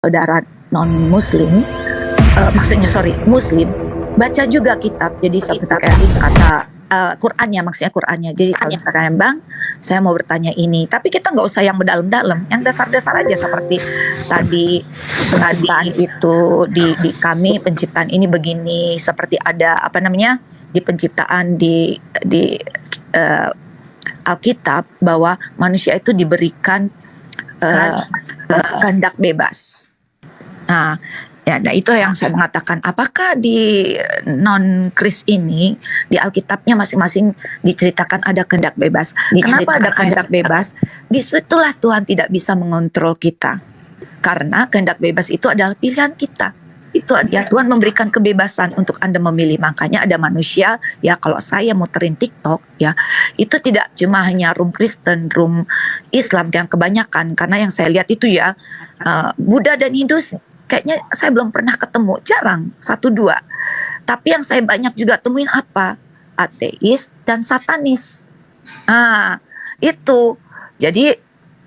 saudara non-muslim, muslim, baca juga kitab. Jadi seperti kata Qurannya, maksudnya Qurannya. Jadi kalau misalkan Bang, saya mau bertanya ini, tapi kita nggak usah yang mendalam-dalam, yang dasar-dasar aja seperti tadi penciptaan itu di kami penciptaan ini begini, seperti ada di penciptaan di Alkitab bahwa manusia itu diberikan kehendak bebas. Nah, itu yang saya mengatakan, apakah di non-Kris ini, di Alkitabnya masing-masing diceritakan ada kehendak bebas. Kenapa ada kehendak bebas? Disitulah Tuhan tidak bisa mengontrol kita. Karena kehendak bebas itu adalah pilihan kita. Tuhan memberikan kebebasan untuk Anda memilih. Makanya ada manusia, kalau saya muterin TikTok, itu tidak cuma hanya room Kristen, room Islam yang kebanyakan. Karena yang saya lihat itu Buddha dan Hindu kayaknya saya belum pernah ketemu, jarang, 1-2. Tapi yang saya banyak juga temuin apa? Ateis dan satanis. Itu. Jadi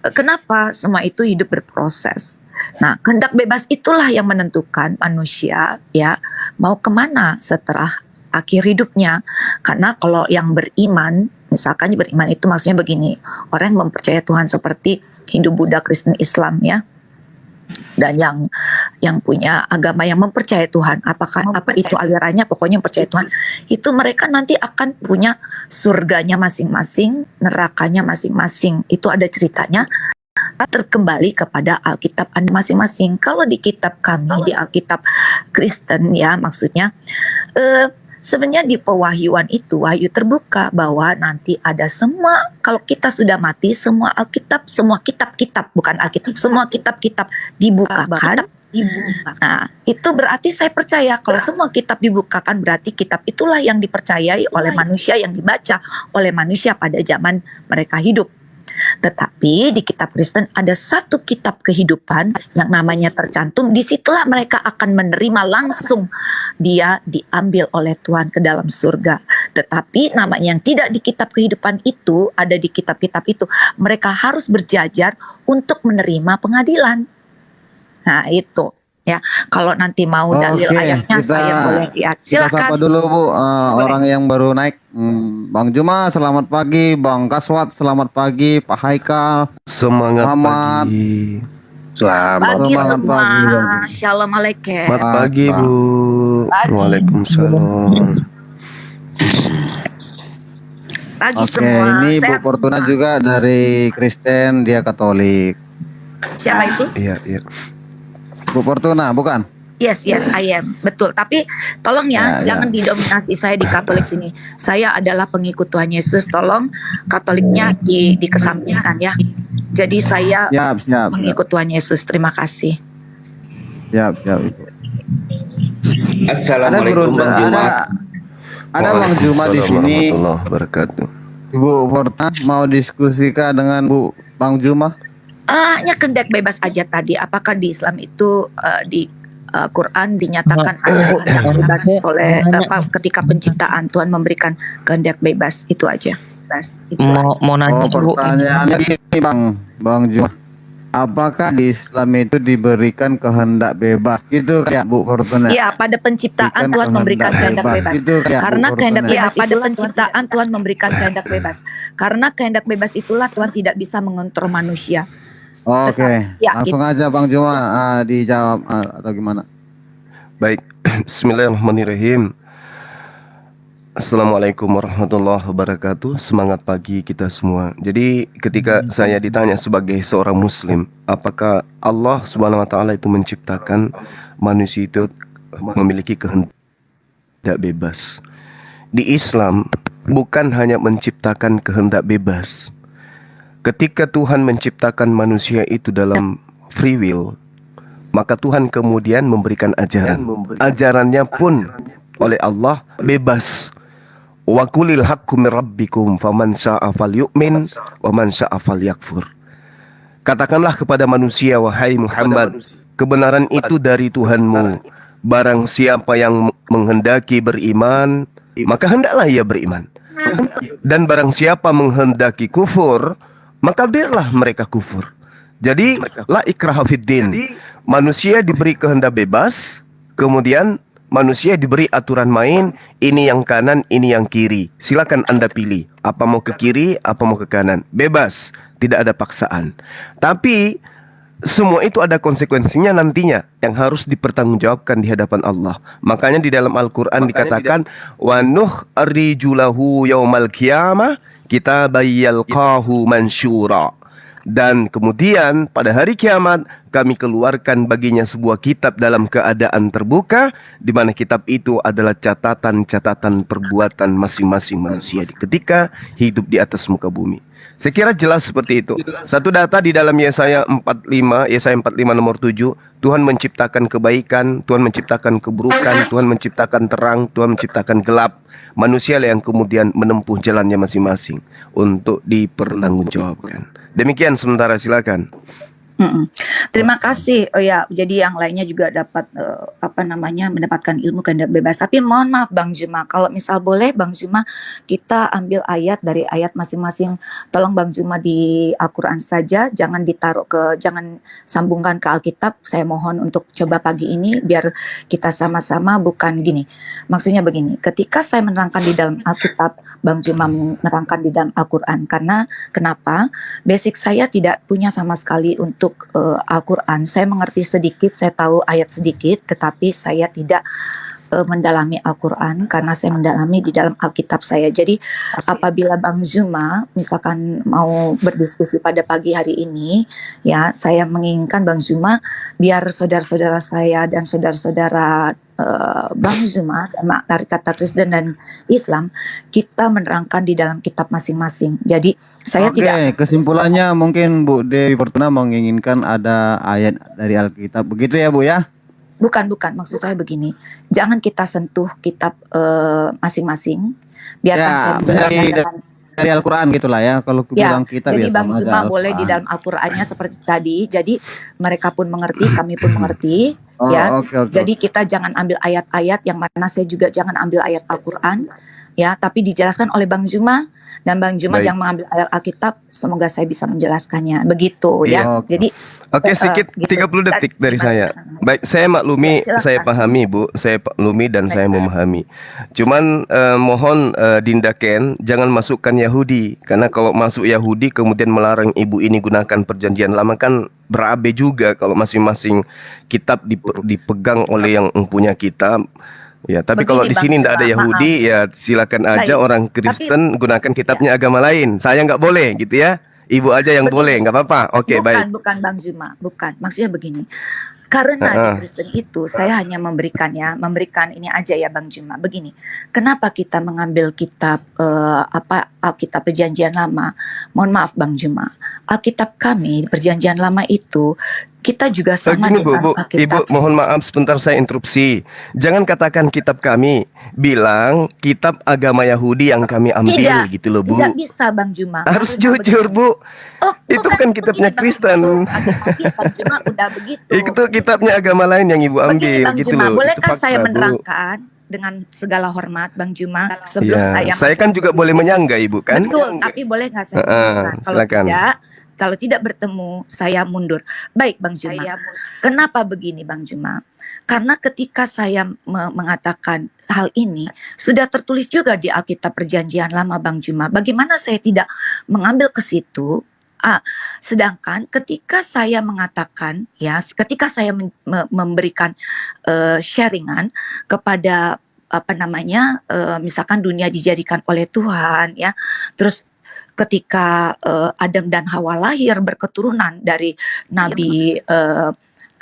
kenapa semua itu hidup berproses? Nah, kehendak bebas itulah yang menentukan manusia mau kemana setelah akhir hidupnya. Karena kalau yang beriman, misalkan beriman itu maksudnya begini, orang yang mempercayai Tuhan seperti Hindu, Buddha, Kristen, Islam dan yang punya agama yang mempercayai Tuhan, apa itu alirannya, pokoknya yang percaya Tuhan, itu mereka nanti akan punya surganya masing-masing, nerakanya masing-masing. Itu ada ceritanya, terkembali kepada Alkitab Anda masing-masing. Kalau di kitab kami, di Alkitab Kristen maksudnya sebenarnya di pewahyuan itu, wahyu terbuka bahwa nanti ada semua, kalau kita sudah mati, semua Alkitab, semua kitab-kitab, bukan Alkitab, semua kitab-kitab dibukakan. Nah, itu berarti saya percaya kalau semua kitab dibukakan, berarti kitab itulah yang dipercayai oleh manusia, yang dibaca oleh manusia pada zaman mereka hidup. Tetapi di kitab Kristen ada satu kitab kehidupan yang namanya tercantum. Disitulah mereka akan menerima langsung dia diambil oleh Tuhan ke dalam surga. Tetapi namanya yang tidak di kitab kehidupan itu, ada di kitab-kitab itu, mereka harus berjajar untuk menerima pengadilan. Nah itu kalau nanti mau dalil ayatnya saya boleh lihat. Silakan. Kita sapa dulu Bu, orang yang baru naik. Bang Juma selamat pagi, Bang Kaswat selamat pagi, Pak Haikal semangat Muhammad. Pagi. Pagi semua. Shalom alaikum. Selamat pagi Bu. Waalaikumsalam. Pagi semua. Ini Bu Fortuna semua. Juga dari Kristen, dia Katolik. Siapa itu? Iya. Bu Fortuna, bukan? Yes, I am. Betul. Tapi tolong jangan didominasi saya di Katolik sini. Saya adalah pengikut Tuhan Yesus. Tolong Katoliknya dikesampingkan Jadi saya pengikut Tuhan Yesus. Terima kasih. Siap. Assalamualaikum Bang Juma. Ada Bang Juma di sini. Wabarakatuh. Bu Fortuna mau diskusikan dengan Bang Juma? Hanya kehendak bebas aja tadi. Apakah di Islam itu di Quran dinyatakan ada kehendak bebas oleh ketika penciptaan Tuhan memberikan kehendak bebas, itu aja. Mau nanya pertanyaannya gini Bang Juma. Apakah di Islam itu diberikan kehendak bebas? Gitu kayak Bu Fortuna. Iya, pada penciptaan Tuhan memberikan kehendak bebas. Karena kehendak bebas pada penciptaan Tuhan memberikan kehendak bebas. Karena kehendak bebas itulah Tuhan tidak bisa mengontrol manusia. Oke, langsung aja Bang Juma dijawab atau gimana? Baik, Bismillahirrahmanirrahim. Assalamualaikum warahmatullahi wabarakatuh. Semangat pagi kita semua. Jadi ketika saya ditanya sebagai seorang muslim, apakah Allah Subhanahu wa taala itu menciptakan manusia itu memiliki kehendak bebas? Di Islam bukan hanya menciptakan kehendak bebas. Ketika Tuhan menciptakan manusia itu dalam free will, maka Tuhan kemudian memberikan ajaran. Ajarannya pun oleh Allah bebas. Wa qulil haqqu mir rabbikum faman syaa'a falyu'min wa man syaa'a falyakfur. Katakanlah kepada manusia, wahai Muhammad, kebenaran itu dari Tuhanmu. Barang siapa yang menghendaki beriman, maka hendaklah ia beriman. Dan barang siapa menghendaki kufur, maka biarlah mereka kufur. Jadi la ikraha fiddin, Manusia diberi kehendak bebas, kemudian manusia diberi aturan main, ini yang kanan, ini yang kiri. Silakan Anda pilih, apa mau ke kiri, apa mau ke kanan. Bebas, tidak ada paksaan. Tapi semua itu ada konsekuensinya nantinya yang harus dipertanggungjawabkan di hadapan Allah. Makanya di dalam Al-Quran dikatakan wa nukhrijulahu yaumal qiyamah kitaban yalqahu mansyura. Dan kemudian pada hari kiamat kami keluarkan baginya sebuah kitab dalam keadaan terbuka, di mana kitab itu adalah catatan-catatan perbuatan masing-masing manusia ketika hidup di atas muka bumi. Saya kira jelas seperti itu. Satu data di dalam Yesaya 45 nomor 7, Tuhan menciptakan kebaikan, Tuhan menciptakan keburukan, Tuhan menciptakan terang, Tuhan menciptakan gelap. Manusia yang kemudian menempuh jalannya masing-masing untuk dipertanggungjawabkan. Demikian sementara, silakan. Terima kasih. Oh ya, jadi yang lainnya juga dapat mendapatkan ilmu kehendak bebas. Tapi mohon maaf Bang Juma, kalau misal boleh Bang Juma kita ambil ayat dari ayat masing-masing. Tolong Bang Juma di Al-Qur'an saja, jangan jangan sambungkan ke Alkitab. Saya mohon untuk coba pagi ini biar kita sama-sama, bukan gini. Maksudnya begini, ketika saya menerangkan di dalam Alkitab, Bang Juma menerangkan di dalam Al-Qur'an. Karena kenapa? Basic saya tidak punya sama sekali untuk Al-Quran. Saya mengerti sedikit, saya tahu ayat sedikit, tetapi saya tidak mendalami Al-Quran karena saya mendalami di dalam Alkitab saya. Jadi apabila Bang Zuma misalkan mau berdiskusi pada pagi hari ini, ya saya menginginkan Bang Zuma biar saudara-saudara saya dan saudara-saudara Bang Zuma dari kata Kristen dan Islam, kita menerangkan di dalam kitab masing-masing. Jadi saya tidak. Kesimpulannya mungkin Bu Dewi Fortuna menginginkan ada ayat dari Alkitab, begitu ya Bu ya? Bukan, maksud saya begini, jangan kita sentuh kitab masing-masing, biarkan Ya, saya menjelaskan dari Al-Quran gitulah ya. Kalau ya. bilang kitab Jadi ya Bang sama aja Zuma boleh di Al-Quran. dalam Al-Qur'annya seperti tadi. Jadi mereka pun mengerti, kami pun mengerti. Oh, Ya, oke. jadi kita jangan ambil ayat-ayat yang mana saya juga jangan ambil ayat Al-Quran, ya, tapi dijelaskan oleh Bang Zuma dan Bang Zuma Baik. jangan mengambil ayat Alkitab. Semoga saya bisa menjelaskannya begitu ya. Iya, oke. Jadi Oke, sedikit gitu. 30 detik dari saya. Baik, saya maklumi, Ya, silakan. saya pahami Bu, saya maklumi dan saya memahami. Cuman mohon Dinda Ken jangan masukkan Yahudi, karena kalau masuk Yahudi kemudian melarang ibu ini gunakan perjanjian lama kan berabe juga kalau masing-masing kitab dipegang oleh yang mempunyai kitab. Ya, tapi Begini, kalau di Bang sini tidak ada Zuma, Yahudi, ya silakan aja Baik. orang Kristen gunakan kitabnya agama lain. Saya nggak boleh gitu ya. Ibu aja yang Begini. boleh, nggak apa-apa. Oke, baik. Bukan Bang Zuma, bukan. Maksudnya begini. Karena di Kristen itu saya hanya memberikan ini aja ya Bang Zuma. Begini. Kenapa kita mengambil kitab Alkitab Perjanjian Lama? Mohon maaf Bang Zuma. Alkitab kami Perjanjian Lama itu kita juga sama Begini Bu, dengan Alkitab. Ibu mohon maaf sebentar saya interupsi. Jangan katakan kitab kami, bilang kitab agama Yahudi yang kami ambil gitu loh Bu. Tidak bisa Bang Zuma. Harus Maksudnya jujur begini. Bu. Itu bukan kitabnya begini, Bang Kristen. Zuma. Bang Zuma udah begitu. Itu kitabnya agama lain yang Ibu ambil Begini Bang gitu Zuma, loh. Itu bolehkah fakta, saya Bu. menerangkan dengan segala hormat Bang Zuma sebelum Ya, saya saya kan juga boleh menyangga Ibu kan? Betul, tapi boleh nggak saya menerangkan? Silakan. Kalau tidak bertemu saya mundur. Baik Bang Zuma. Kenapa begini Bang Zuma? Karena ketika saya mengatakan hal ini sudah tertulis juga di Alkitab Perjanjian Lama Bang Zuma. Bagaimana saya tidak mengambil ke situ? Sedangkan ketika saya mengatakan ketika saya memberikan sharingan kepada misalkan dunia dijadikan oleh Tuhan ya, terus ketika Adam dan Hawa lahir berketurunan dari Nabi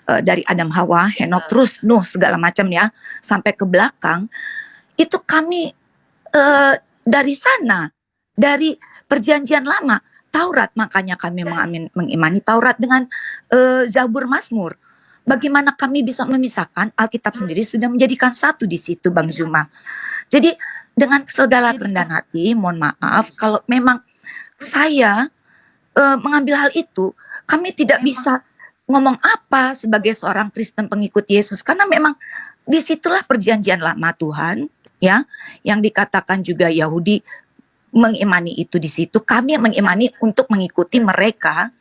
dari Adam Hawa, Henok terus Nuh segala macam ya sampai ke belakang itu kami dari sana, dari Perjanjian Lama Taurat, makanya kami mengimani Taurat dengan Zabur Mazmur. Bagaimana kami bisa memisahkan? Alkitab sendiri sudah menjadikan satu di situ Bang Zuma. Jadi dengan segala kerendahan hati, mohon maaf kalau memang saya mengambil hal itu, kami tidak bisa ngomong apa sebagai seorang Kristen pengikut Yesus karena memang disitulah Perjanjian Lama Tuhan ya, yang dikatakan juga Yahudi mengimani itu di situ. Kami mengimani untuk mengikuti mereka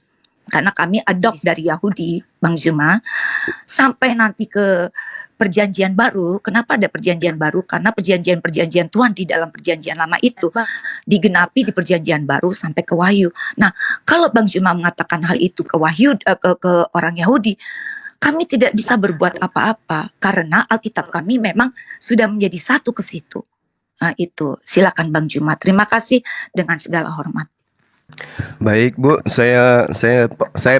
karena kami adopt dari Yahudi, Bang Juma, sampai nanti ke perjanjian baru. Kenapa ada perjanjian baru? Karena perjanjian Tuhan di dalam perjanjian lama itu digenapi di perjanjian baru sampai ke Wahyu. Nah, kalau Bang Juma mengatakan hal itu ke Wahyu, ke orang Yahudi, kami tidak bisa berbuat apa-apa karena Alkitab kami memang sudah menjadi satu ke situ. Nah, itu silakan Bang Juma. Terima kasih dengan segala hormat. Baik Bu, saya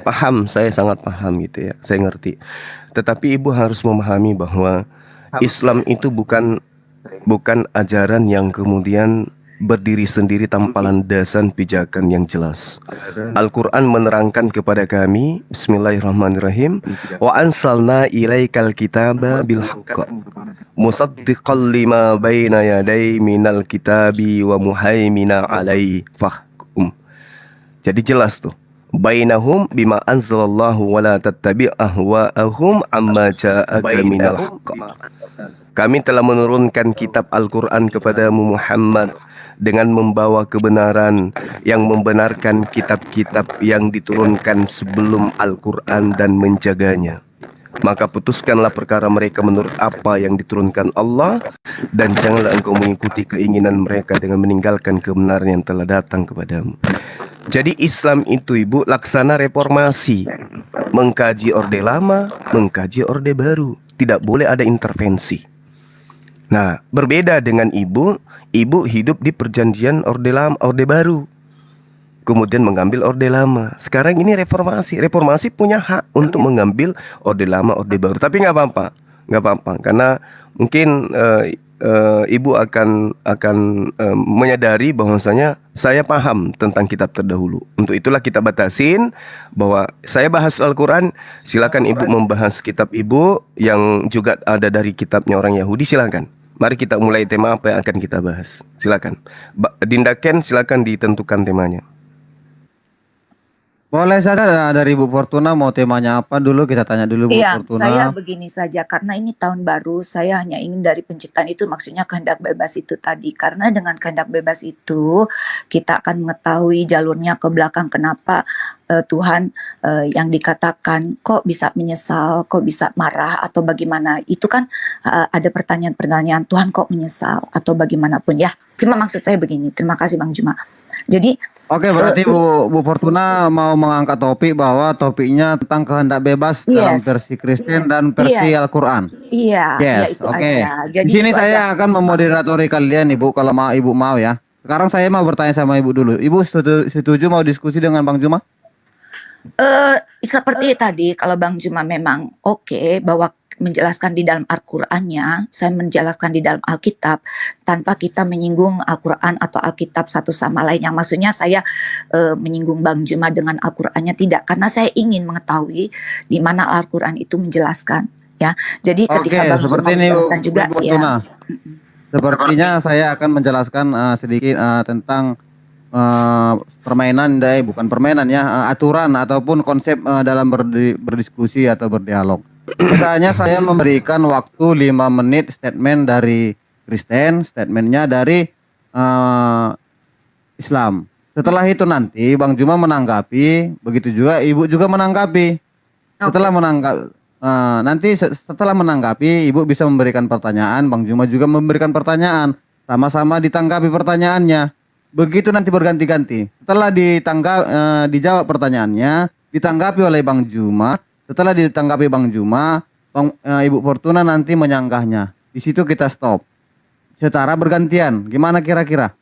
paham, saya sangat paham gitu ya, saya ngerti. Tetapi Ibu harus memahami bahwa Islam itu bukan ajaran yang kemudian berdiri sendiri tanpa landasan pijakan yang jelas. Al-Quran menerangkan kepada kami, Bismillahirrahmanirrahim, wa ansalna ilaikal kitaba bil haqq musaddiqan lima baina yaday minal kitabi wa muhaimina alaihi fahkum. Jadi jelas tuh, bainahum bima anzalallahu wa la tattabi' ahwa'ahum amma ja'aka minal haqq. Kami telah menurunkan kitab Al-Quran kepadamu Muhammad dengan membawa kebenaran yang membenarkan kitab-kitab yang diturunkan sebelum Al-Quran dan menjaganya. Maka putuskanlah perkara mereka menurut apa yang diturunkan Allah, dan janganlah engkau mengikuti keinginan mereka dengan meninggalkan kebenaran yang telah datang kepadamu. Jadi Islam itu Ibu laksana reformasi, mengkaji orde lama, mengkaji orde baru, tidak boleh ada intervensi. Nah, berbeda dengan Ibu hidup di perjanjian orde lama, orde baru, kemudian mengambil orde lama. Sekarang ini reformasi punya hak untuk mengambil orde lama, orde baru. Tapi nggak apa-apa, karena mungkin Ibu akan menyadari bahwasanya saya paham tentang kitab terdahulu. Untuk itulah kita batasin bahwa saya bahas Al-Quran, silakan Ibu membahas kitab Ibu yang juga ada dari kitabnya orang Yahudi, silakan. Mari kita mulai tema apa yang akan kita bahas. Silakan. Dinda Ken, silakan ditentukan temanya. Boleh saja dari Bu Fortuna, mau temanya apa dulu, kita tanya dulu Bu Iya, Fortuna. saya begini saja, karena ini tahun baru, saya hanya ingin dari penciptaan itu, maksudnya kehendak bebas itu tadi. Karena dengan kehendak bebas itu, kita akan mengetahui jalurnya ke belakang, kenapa Tuhan yang dikatakan kok bisa menyesal, kok bisa marah, atau bagaimana. Itu kan ada pertanyaan-pertanyaan, Tuhan kok menyesal, atau bagaimanapun ya. Cuma maksud saya begini, terima kasih Bang Juma. Jadi Oke, berarti Bu Fortuna mau mengangkat topik bahwa topiknya tentang kehendak bebas dalam versi Kristen dan versi Al-Quran. Iya, Yes, itu oke. aja. Jadi Di sini itu saya akan memoderatori kalian Ibu, kalau Ibu mau ya. Sekarang saya mau bertanya sama Ibu dulu. Ibu setuju mau diskusi dengan Bang Juma? Seperti tadi, kalau Bang Juma memang oke bahwa menjelaskan di dalam Al-Qur'annya, saya menjelaskan di dalam Alkitab tanpa kita menyinggung Al-Qur'an atau Alkitab satu sama lain. Yang maksudnya saya menyinggung Bang Juma dengan Al-Qur'annya tidak, karena saya ingin mengetahui di mana Al-Qur'an itu menjelaskan ya. Jadi ketika Bang Juma menjelaskan juga ya. Sepertinya saya akan menjelaskan sedikit tentang permainan, bukan permainan ya, aturan ataupun konsep dalam berdiskusi atau berdialog. Misalnya saya memberikan waktu 5 menit statement dari Kristen, statementnya dari Islam. Setelah itu nanti Bang Juma menanggapi, begitu juga Ibu juga menanggapi. Setelah setelah menanggapi, Ibu bisa memberikan pertanyaan, Bang Juma juga memberikan pertanyaan, sama-sama ditanggapi pertanyaannya. Begitu nanti berganti-ganti. Setelah dijawab pertanyaannya, ditanggapi oleh Bang Juma. Setelah ditanggapi Bang Juma, Ibu Fortuna nanti menyanggahnya. Di situ kita stop. Secara bergantian. Gimana kira-kira?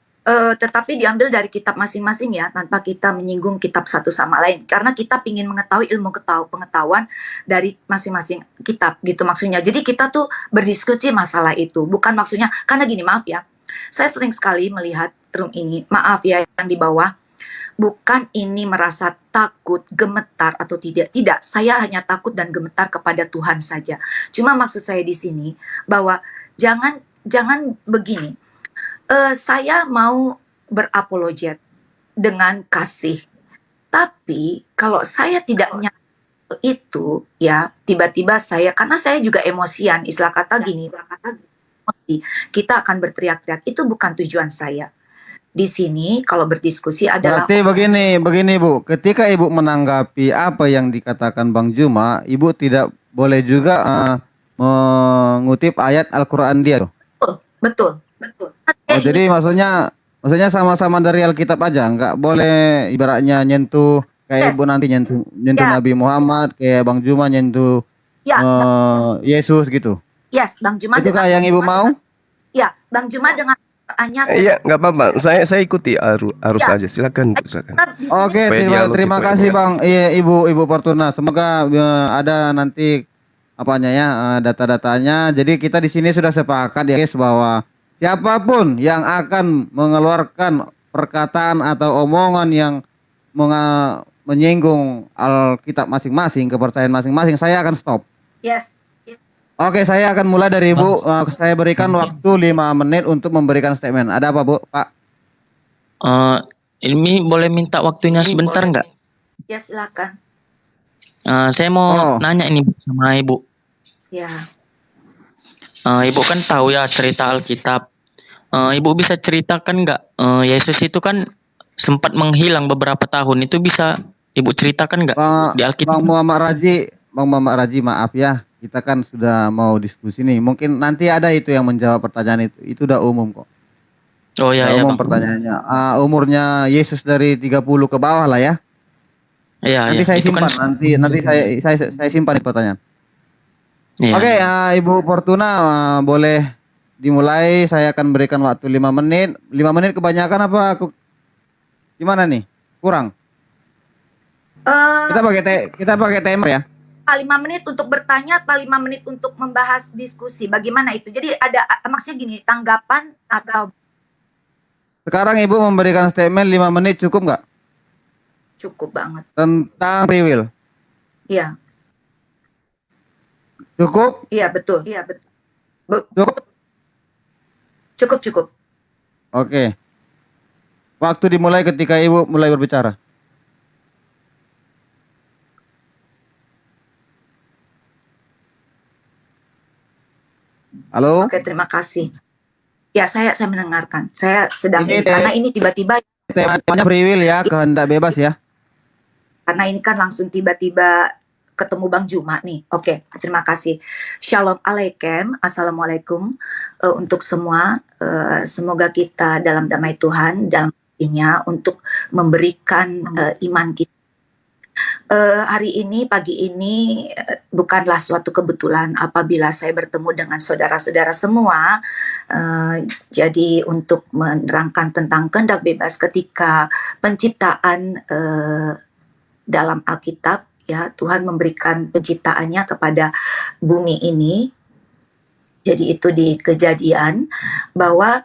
Tetapi diambil dari kitab masing-masing ya, tanpa kita menyinggung kitab satu sama lain. Karena kita ingin mengetahui ilmu pengetahuan dari masing-masing kitab gitu maksudnya. Jadi kita tuh berdiskusi masalah itu. Bukan maksudnya, karena gini, maaf ya. Saya sering sekali melihat room ini, maaf ya yang di bawah. Bukan ini merasa takut, gemetar atau tidak. Tidak, saya hanya takut dan gemetar kepada Tuhan saja. Cuma maksud saya di sini bahwa jangan begini. Saya mau berapologet dengan kasih. Tapi kalau saya tidak menyadari itu ya, tiba-tiba saya, karena saya juga emosian, istilah kata gini, emosi, kita akan berteriak-teriak. Itu bukan tujuan saya. di sini kalau berdiskusi adalah Berarti begini Bu, ketika Ibu menanggapi apa yang dikatakan Bang Juma, Ibu tidak boleh juga mengutip ayat Al-Quran dia tuh. betul, betul. Oh, jadi maksudnya sama-sama dari Alkitab aja, nggak boleh ibaratnya nyentuh kayak Yes. Ibu nanti nyentuh Ya. Nabi Muhammad, kayak Bang Juma nyentuh Ya, Yesus gitu. yes, Bang Juma Itu dengan yang Ibu mau? ya, Bang Juma dengan Qurannya saya Iya, nggak apa-apa. Saya ikuti arus Ya. aja. Silakan, silakan. tetap di sini Oke, Supaya terima dialog terima itu kasih enak. Bang Ibu Fortuna. Semoga ada nanti apanya ya data-datanya. Jadi kita di sini sudah sepakat ya guys bahwa siapapun yang akan mengeluarkan perkataan atau omongan yang menyinggung Alkitab masing-masing, kepercayaan masing-masing, saya akan stop. yes. Oke, saya akan mulai dari Ibu. Saya berikan waktu 5 menit untuk memberikan statement. Ada apa, Bu? Pak? Ini boleh minta waktunya sebentar nggak? Ya, silakan. Saya mau Oh. nanya ini Bu, sama Ibu. Ya. Ibu kan tahu ya cerita Alkitab. Ibu bisa ceritakan nggak? Yesus itu kan sempat menghilang beberapa tahun. Itu bisa Ibu ceritakan nggak di Alkitab? Bang Muhammad Raji, maaf ya. Kita kan sudah mau diskusi nih. Mungkin nanti ada itu yang menjawab pertanyaan itu. Itu udah umum kok. Oh ya, Udah ya umum Bang. pertanyaannya. Umurnya Yesus dari 30 ke bawah lah ya. Iya, Nanti ya. saya Itu simpan. kan. Nanti saya simpan itu pertanyaan. Iya. Oke, Ibu Fortuna boleh dimulai. Saya akan berikan waktu 5 menit. 5 menit kebanyakan apa gimana nih? Kurang. Kita pakai timer ya. 5 menit untuk bertanya atau 5 menit untuk membahas diskusi. Bagaimana itu? Jadi ada maksudnya gini, tanggapan atau Sekarang Ibu memberikan statement 5 menit cukup nggak? cukup banget. Tentang free will. Iya. Cukup? Iya, betul. Iya, betul. Cukup? Cukup. Oke. Waktu dimulai ketika Ibu mulai berbicara. Halo? Oke, terima kasih. Ya, saya mendengarkan. Saya sedang Ini karena ini tiba-tiba Temanya free will ya, kehendak bebas ya. karena ini kan langsung tiba-tiba ketemu Bang Juma nih. Oke, terima kasih. Shalom alaikum, assalamualaikum untuk semua. Semoga kita dalam damai Tuhan, dalam artinya untuk memberikan iman kita. Hari ini, pagi ini bukanlah suatu kebetulan apabila saya bertemu dengan saudara-saudara semua. Jadi untuk menerangkan tentang kehendak bebas ketika penciptaan dalam Alkitab, ya Tuhan memberikan penciptaannya kepada bumi ini. Jadi itu di Kejadian bahwa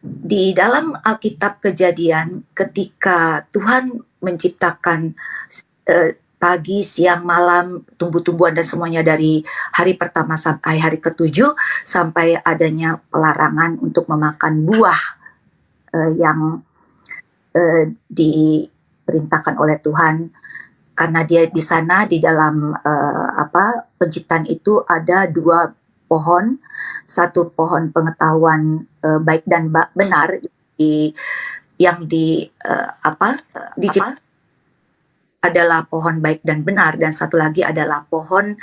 di dalam Alkitab Kejadian ketika Tuhan menciptakan pagi, siang, malam, tumbuh-tumbuhan dan semuanya dari hari pertama sampai hari ketujuh sampai adanya pelarangan untuk memakan buah yang diperintahkan oleh Tuhan, karena dia di sana di dalam penciptaan itu ada 2 pohon, satu pohon pengetahuan baik dan benar yang diciptakan adalah pohon baik dan benar, dan satu lagi adalah pohon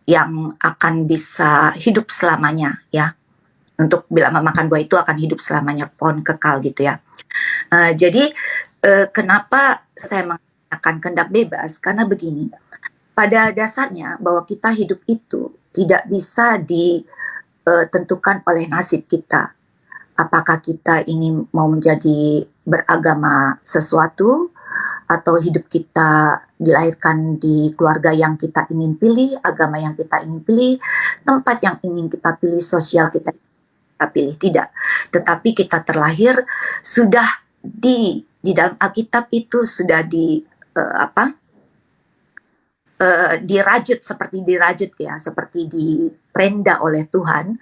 yang akan bisa hidup selamanya, ya. Untuk bila memakan buah itu akan hidup selamanya, pohon kekal gitu ya. Jadi kenapa saya mengatakan kehendak bebas? Karena begini, pada dasarnya bahwa kita hidup itu tidak bisa ditentukan oleh nasib kita. Apakah kita ini mau menjadi beragama sesuatu, atau hidup kita dilahirkan di keluarga yang kita ingin pilih, agama yang kita ingin pilih, tempat yang ingin kita pilih, sosial kita pilih, tidak. Tetapi kita terlahir sudah di dalam Alkitab itu sudah dirajut, seperti diperenda oleh Tuhan.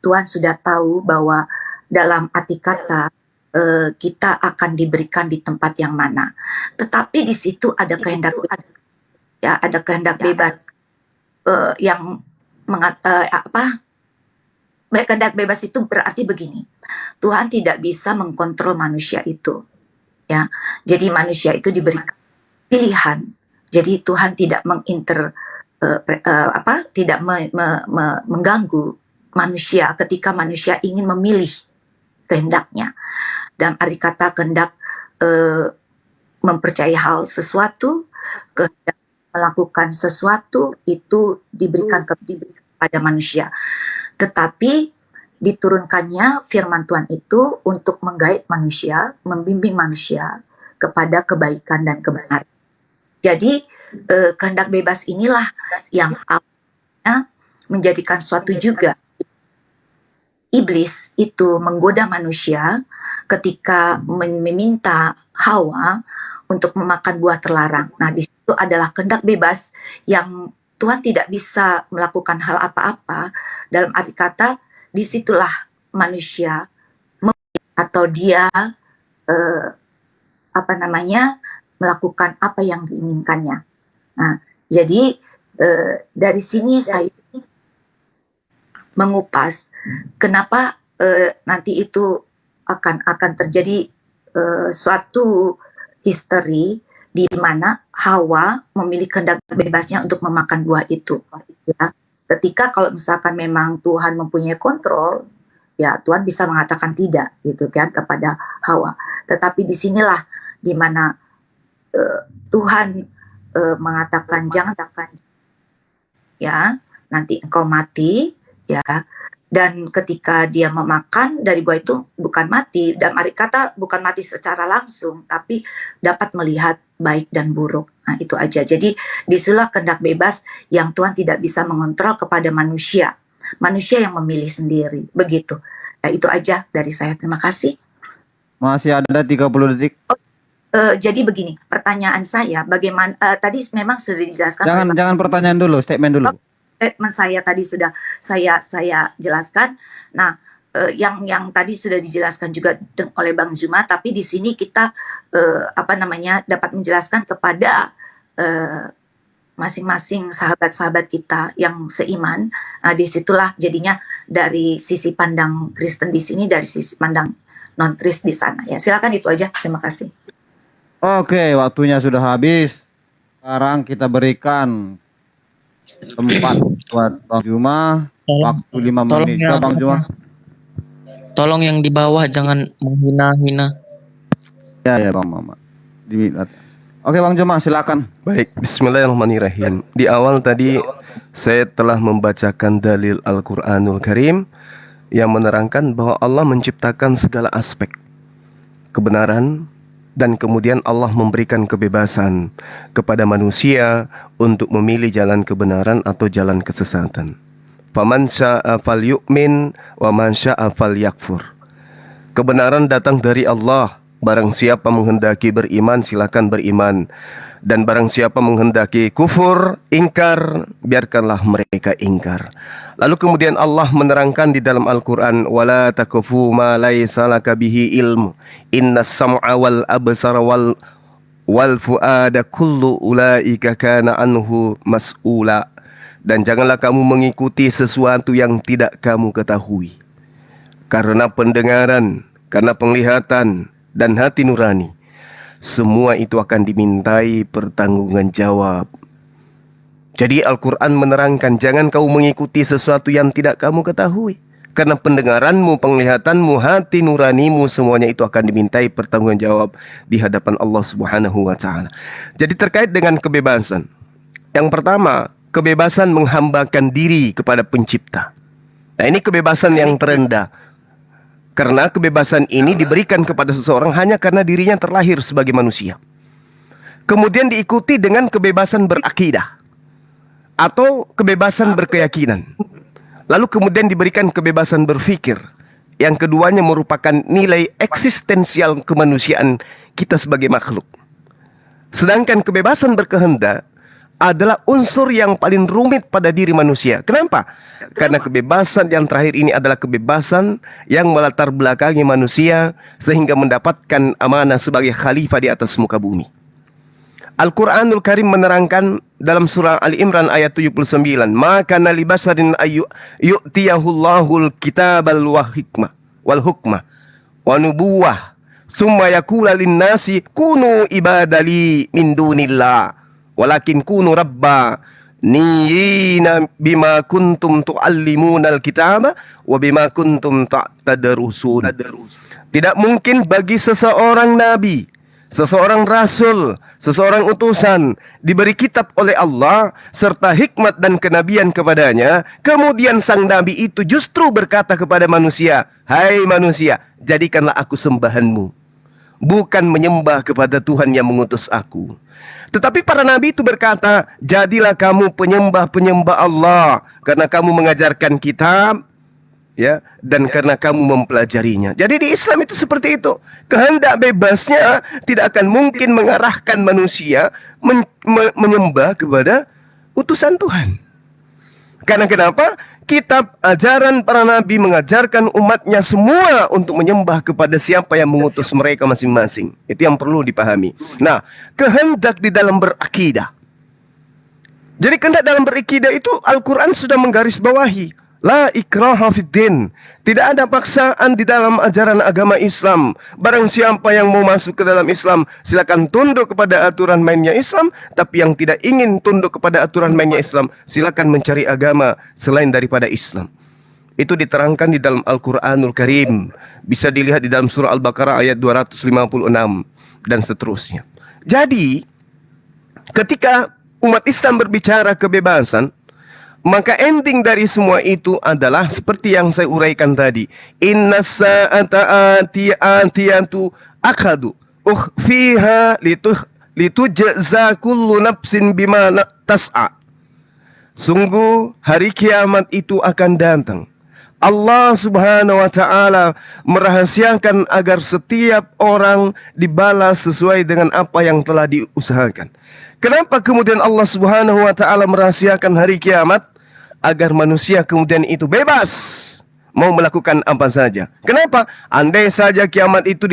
Tuhan sudah tahu bahwa dalam arti kata kita akan diberikan di tempat yang mana. Tetapi di situ ada kehendak, ada kehendak bebas yang kehendak bebas itu berarti begini. Tuhan tidak bisa mengkontrol manusia itu, ya. Jadi manusia itu diberikan pilihan. Jadi Tuhan tidak tidak mengganggu manusia ketika manusia ingin memilih kehendaknya. Dalam arti kata kehendak mempercayai hal sesuatu, kehendak melakukan sesuatu itu diberikan kepada manusia. Tetapi diturunkannya firman Tuhan itu untuk menggait manusia, membimbing manusia kepada kebaikan dan kebenaran. Jadi kehendak bebas inilah yang awalnya menjadikan suatu juga iblis itu menggoda manusia ketika meminta Hawa untuk memakan buah terlarang. Nah, di situ adalah kehendak bebas yang Tuhan tidak bisa melakukan hal apa-apa. Dalam arti kata, disitulah manusia atau dia melakukan apa yang diinginkannya. Nah, jadi dari sini saya mengupas kenapa nanti itu akan terjadi suatu histeri di mana Hawa memilih kehendak bebasnya untuk memakan buah itu. Ya, ketika kalau misalkan memang Tuhan mempunyai kontrol, ya Tuhan bisa mengatakan tidak, gitu kan, kepada Hawa. Tetapi disinilah di mana Tuhan mengatakan jangan takkan, ya nanti engkau mati, ya. Dan ketika dia memakan dari buah itu bukan mati, dan arti kata bukan mati secara langsung, tapi dapat melihat baik dan buruk. Nah, itu aja. Jadi disitulah kehendak bebas yang Tuhan tidak bisa mengontrol kepada manusia. Manusia yang memilih sendiri. Begitu. Nah, itu aja dari saya. Terima kasih. Masih ada 30 detik. Jadi begini, pertanyaan saya bagaimana tadi memang sudah dijelaskan. Jangan pertanyaan dulu, statement dulu. Statement saya tadi sudah saya jelaskan. Nah, yang tadi sudah dijelaskan juga oleh Bang Zuma, tapi di sini kita dapat menjelaskan kepada masing-masing sahabat-sahabat kita yang seiman. Nah, disitulah jadinya dari sisi pandang Kristen di sini, dari sisi pandang non-Kristen di sana. Ya, silakan itu aja. Terima kasih. Oke, waktunya sudah habis. Sekarang kita berikan tempat buat Bang Juma. Waktu 5 menit. ya, Bang Juma. Tolong yang di bawah jangan menghina-hina. Ya Bang Mama. Oke Bang Juma, silakan. Baik, bismillahirrahmanirrahim. Di awal tadi saya telah membacakan dalil Al-Quranul Karim yang menerangkan bahwa Allah menciptakan segala aspek kebenaran, dan kemudian Allah memberikan kebebasan kepada manusia untuk memilih jalan kebenaran atau jalan kesesatan. Faman syaa falyu'min wa man syaa falyakfur. Kebenaran datang dari Allah. Barang siapa menghendaki beriman, silakan beriman. Dan barang siapa menghendaki kufur, ingkar, biarkanlah mereka ingkar. Lalu kemudian Allah menerangkan di dalam Al-Quran, wala takufu ma laysa laka bihi ilmu, innas sam'a wal absara wal fuada kullu ulaika kana anhu mas'ula. Dan janganlah kamu mengikuti sesuatu yang tidak kamu ketahui, karena pendengaran, karena penglihatan, dan hati nurani, semua itu akan dimintai pertanggunggan jawab. Jadi Al-Quran menerangkan, jangan kau mengikuti sesuatu yang tidak kamu ketahui, karena pendengaranmu, penglihatanmu, hati nuranimu, semuanya itu akan dimintai pertanggunggan jawab di hadapan Allah Subhanahu wa Ta'ala. Jadi terkait dengan kebebasan, yang pertama, kebebasan menghambakan diri kepada pencipta. Nah, ini kebebasan yang terendah, karena kebebasan ini diberikan kepada seseorang hanya karena dirinya terlahir sebagai manusia. Kemudian diikuti dengan kebebasan berakidah atau kebebasan berkeyakinan. Lalu kemudian diberikan kebebasan berpikir. Yang keduanya merupakan nilai eksistensial kemanusiaan kita sebagai makhluk. Sedangkan kebebasan berkehendak adalah unsur yang paling rumit pada diri manusia. Kenapa? Karena kebebasan yang terakhir ini adalah kebebasan yang melatar belakangi manusia sehingga mendapatkan amanah sebagai khalifah di atas muka bumi. Al-Quranul Karim menerangkan dalam surah Ali Imran ayat 79, maka nali basarin yu'tiyahullahul kitabal wal hukmah wa nubuwah summa yakula linnasi kunu ibadali min dunillah walakin kunu niyina bima kuntum tuallimunal kitaba wa bima kuntum tadarusun. Tidak mungkin bagi seseorang nabi, seseorang rasul, seseorang utusan diberi kitab oleh Allah serta hikmat dan kenabian kepadanya, kemudian sang nabi itu justru berkata kepada manusia, hai manusia, jadikanlah aku sembahanmu, bukan menyembah kepada Tuhan yang mengutus aku. Tetapi para nabi itu berkata, jadilah kamu penyembah-penyembah Allah karena kamu mengajarkan kitab, ya, dan karena kamu mempelajarinya. Jadi di Islam itu seperti itu. Kehendak bebasnya tidak akan mungkin mengarahkan manusia menyembah kepada utusan Tuhan. Karena kenapa? Kitab ajaran para nabi mengajarkan umatnya semua untuk menyembah kepada siapa yang mengutus mereka masing-masing. Itu yang perlu dipahami. Nah, kehendak di dalam berakidah. Jadi kehendak dalam berakidah itu Al-Quran sudah menggarisbawahi. La ikraha fiddin. Tidak ada paksaan di dalam ajaran agama Islam. Barang siapa yang mau masuk ke dalam Islam, silakan tunduk kepada aturan mainnya Islam. Tapi yang tidak ingin tunduk kepada aturan mainnya Islam, silakan mencari agama selain daripada Islam. Itu diterangkan di dalam Al-Quranul Karim. Bisa dilihat di dalam surah Al-Baqarah ayat 256 dan seterusnya. Jadi, ketika umat Islam berbicara kebebasan, maka ending dari semua itu adalah seperti yang saya uraikan tadi. Inna sa'ata atiyatu akadu ukhfiha litujza kullu nafsin bima tas'a. Sungguh hari kiamat itu akan datang. Allah Subhanahu wa taala merahasiakan agar setiap orang dibalas sesuai dengan apa yang telah diusahakan. Kenapa kemudian Allah Subhanahu wa taala merahasiakan hari kiamat? Agar manusia kemudian itu bebas mau melakukan apa saja. Kenapa? Andai saja kiamat itu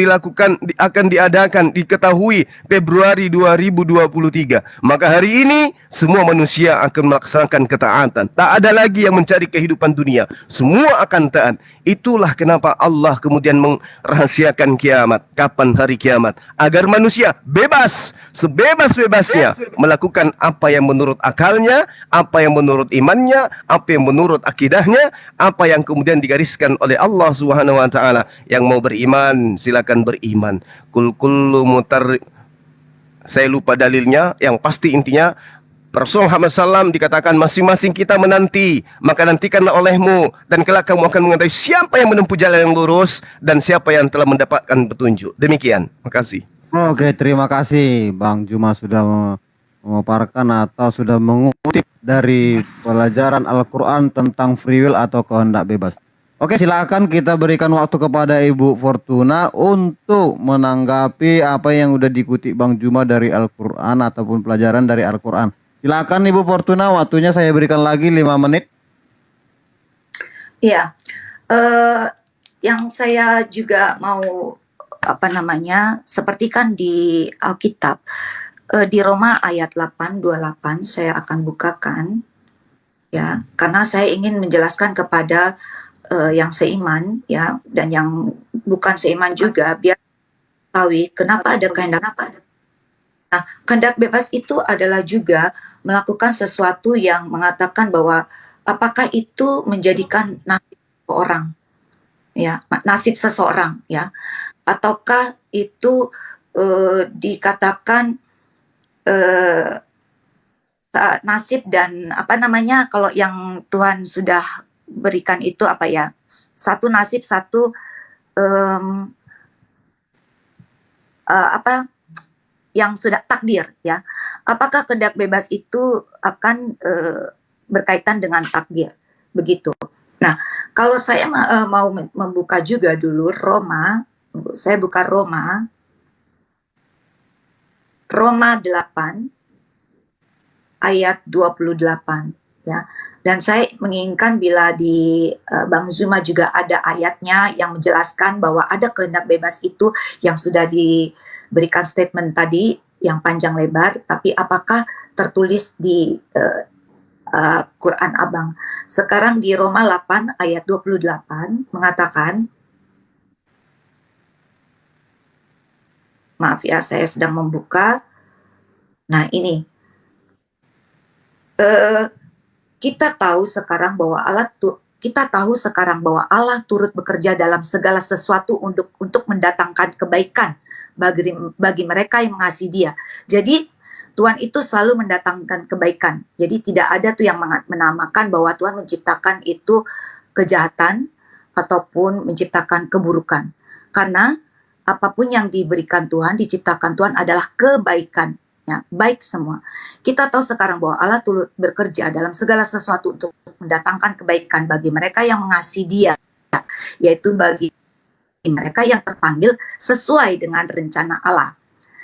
akan diadakan diketahui Februari 2023, maka hari ini semua manusia akan melaksanakan ketaatan. Tak ada lagi yang mencari kehidupan dunia. Semua akan taat. Itulah kenapa Allah kemudian merahasiakan kiamat. Kapan hari kiamat? Agar manusia bebas, sebebas-bebasnya melakukan apa yang menurut akalnya, apa yang menurut imannya, apa yang menurut akidahnya, apa yang kemudian digariskan oleh Allah Subhanahu wa taala. Yang mau beriman silakan beriman. Kullu mutar, saya lupa dalilnya, yang pasti intinya Rasulullah Muhammad SAW dikatakan masing-masing kita menanti, maka nantikanlah olehmu dan kelak kamu akan mengetahui siapa yang menempuh jalan yang lurus dan siapa yang telah mendapatkan petunjuk. Demikian. Makasih. Oke, terima kasih Bang Juma sudah memaparkan atau sudah mengutip dari pelajaran Al-Quran tentang free will atau kehendak bebas. Oke, silakan kita berikan waktu kepada Ibu Fortuna untuk menanggapi apa yang udah dikutip Bang Juma dari Al-Quran ataupun pelajaran dari Al-Quran. Silakan Ibu Fortuna, waktunya saya berikan lagi 5 menit. Iya, yang saya juga mau seperti kan di Alkitab, di Roma ayat 8:28 saya akan bukakan, ya, karena saya ingin menjelaskan kepada yang seiman, ya, dan yang bukan seiman juga, biar tahu kenapa ada kehendak. Nah, kehendak bebas itu adalah juga melakukan sesuatu yang mengatakan bahwa apakah itu menjadikan nasib seseorang, ya, nasib seseorang, ya, ataukah itu dikatakan nasib dan kalau yang Tuhan sudah berikan itu satu nasib, satu yang sudah takdir, ya. Apakah kehendak bebas itu akan berkaitan dengan takdir, begitu. Nah, kalau saya mau membuka juga dulu Roma, saya buka Roma 8 ayat 28, ya. Dan saya menginginkan bila di Bang Zuma juga ada ayatnya yang menjelaskan bahwa ada kehendak bebas itu yang sudah diberikan statement tadi yang panjang lebar, tapi apakah tertulis di Quran Abang? Sekarang di Roma 8 ayat 28 mengatakan, maaf ya, saya sedang membuka. Nah ini, kita tahu sekarang bahwa Allah turut bekerja dalam segala sesuatu untuk mendatangkan kebaikan bagi mereka yang mengasihi Dia. Jadi Tuhan itu selalu mendatangkan kebaikan. Jadi tidak ada tuh yang menamakan bahwa Tuhan menciptakan itu kejahatan ataupun menciptakan keburukan. Karena apapun yang diberikan Tuhan, diciptakan Tuhan adalah kebaikan. Ya, baik semua. Kita tahu sekarang bahwa Allah turut bekerja dalam segala sesuatu untuk mendatangkan kebaikan bagi mereka yang mengasihi Dia, yaitu bagi mereka yang terpanggil sesuai dengan rencana Allah.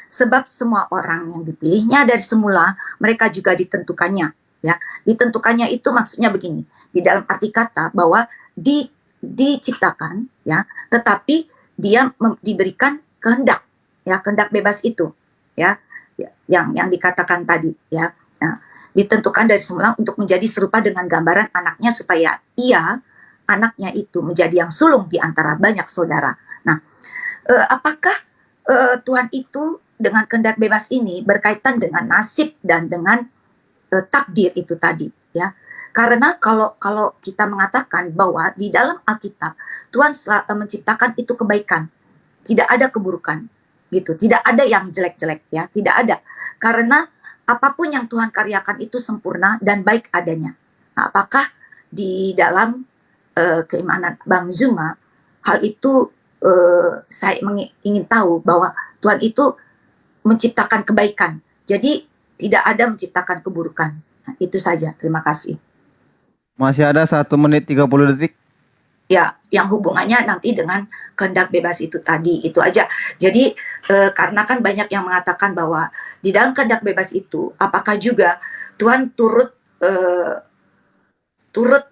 Sebab semua orang yang dipilihnya dari semula, mereka juga ditentukannya. Ya, ditentukannya itu maksudnya begini, di dalam arti kata bahwa diciptakan, ya, tetapi dia diberikan kehendak, ya, kehendak bebas itu, ya, yang dikatakan tadi, ya. Nah, ditentukan dari semula untuk menjadi serupa dengan gambaran anaknya supaya anaknya itu menjadi yang sulung di antara banyak saudara. Nah, apakah Tuhan itu dengan kehendak bebas ini berkaitan dengan nasib dan dengan takdir itu tadi, ya? Karena kalau kita mengatakan bahwa di dalam Alkitab Tuhan menciptakan itu kebaikan, tidak ada keburukan, gitu, tidak ada yang jelek-jelek, ya, tidak ada. Karena apapun yang Tuhan karyakan itu sempurna dan baik adanya. Nah, apakah di dalam keimanan Bang Zuma hal itu saya ingin tahu bahwa Tuhan itu menciptakan kebaikan, jadi tidak ada menciptakan keburukan. Nah, itu saja, terima kasih. Masih ada 1 menit 30 detik. Ya, yang hubungannya nanti dengan kehendak bebas itu tadi, itu aja. Jadi karena kan banyak yang mengatakan bahwa di dalam kehendak bebas itu, apakah juga Tuhan turut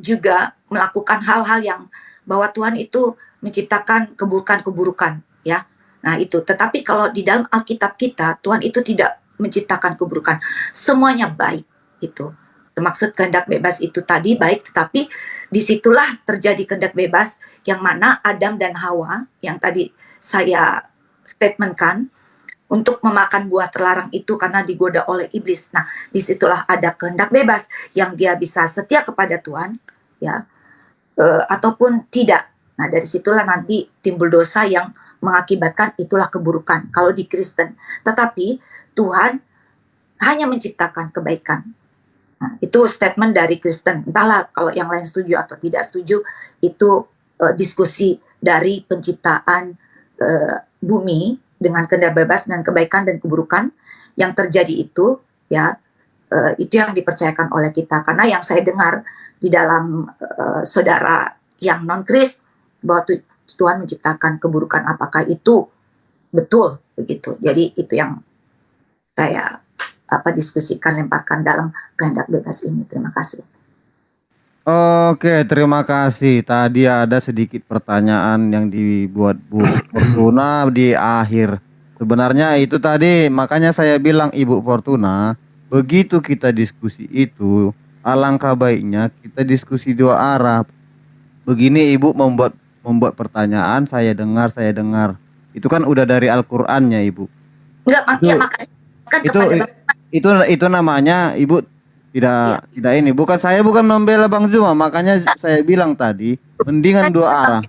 juga melakukan hal-hal yang bahwa Tuhan itu menciptakan keburukan-keburukan, ya. Nah itu, tetapi kalau di dalam Alkitab kita, Tuhan itu tidak menciptakan keburukan, semuanya baik itu. Termaksud kehendak bebas itu tadi baik, tetapi disitulah terjadi kehendak bebas yang mana Adam dan Hawa yang tadi saya statementkan untuk memakan buah terlarang itu karena digoda oleh iblis. Nah, disitulah ada kehendak bebas yang dia bisa setia kepada Tuhan, ya, ataupun tidak. Nah, dari situlah nanti timbul dosa yang mengakibatkan itulah keburukan kalau di Kristen. Tetapi Tuhan hanya menciptakan kebaikan. Nah, itu statement dari Kristen. Entahlah kalau yang lain setuju atau tidak setuju, itu diskusi dari penciptaan bumi dengan kehendak bebas dan kebaikan dan keburukan yang terjadi itu, ya, itu yang dipercayakan oleh kita. Karena yang saya dengar di dalam saudara yang non-Kris bahwa Tuhan menciptakan keburukan, apakah itu betul begitu? Jadi itu yang saya diskusikan, lemparkan dalam kehendak bebas ini. Terima kasih. Oke, terima kasih. Tadi ada sedikit pertanyaan yang dibuat Bu Fortuna di akhir. Sebenarnya itu tadi, makanya saya bilang Ibu Fortuna, begitu kita diskusi itu, alangkah baiknya kita diskusi dua arah. Begini Ibu membuat pertanyaan, saya dengar. Itu kan udah dari Al-Qur'annya, Ibu. Enggak, ya makanya kan itu namanya Ibu tidak ini, bukan membela Bang Zuma, makanya saya bilang tadi mendingan dua arah.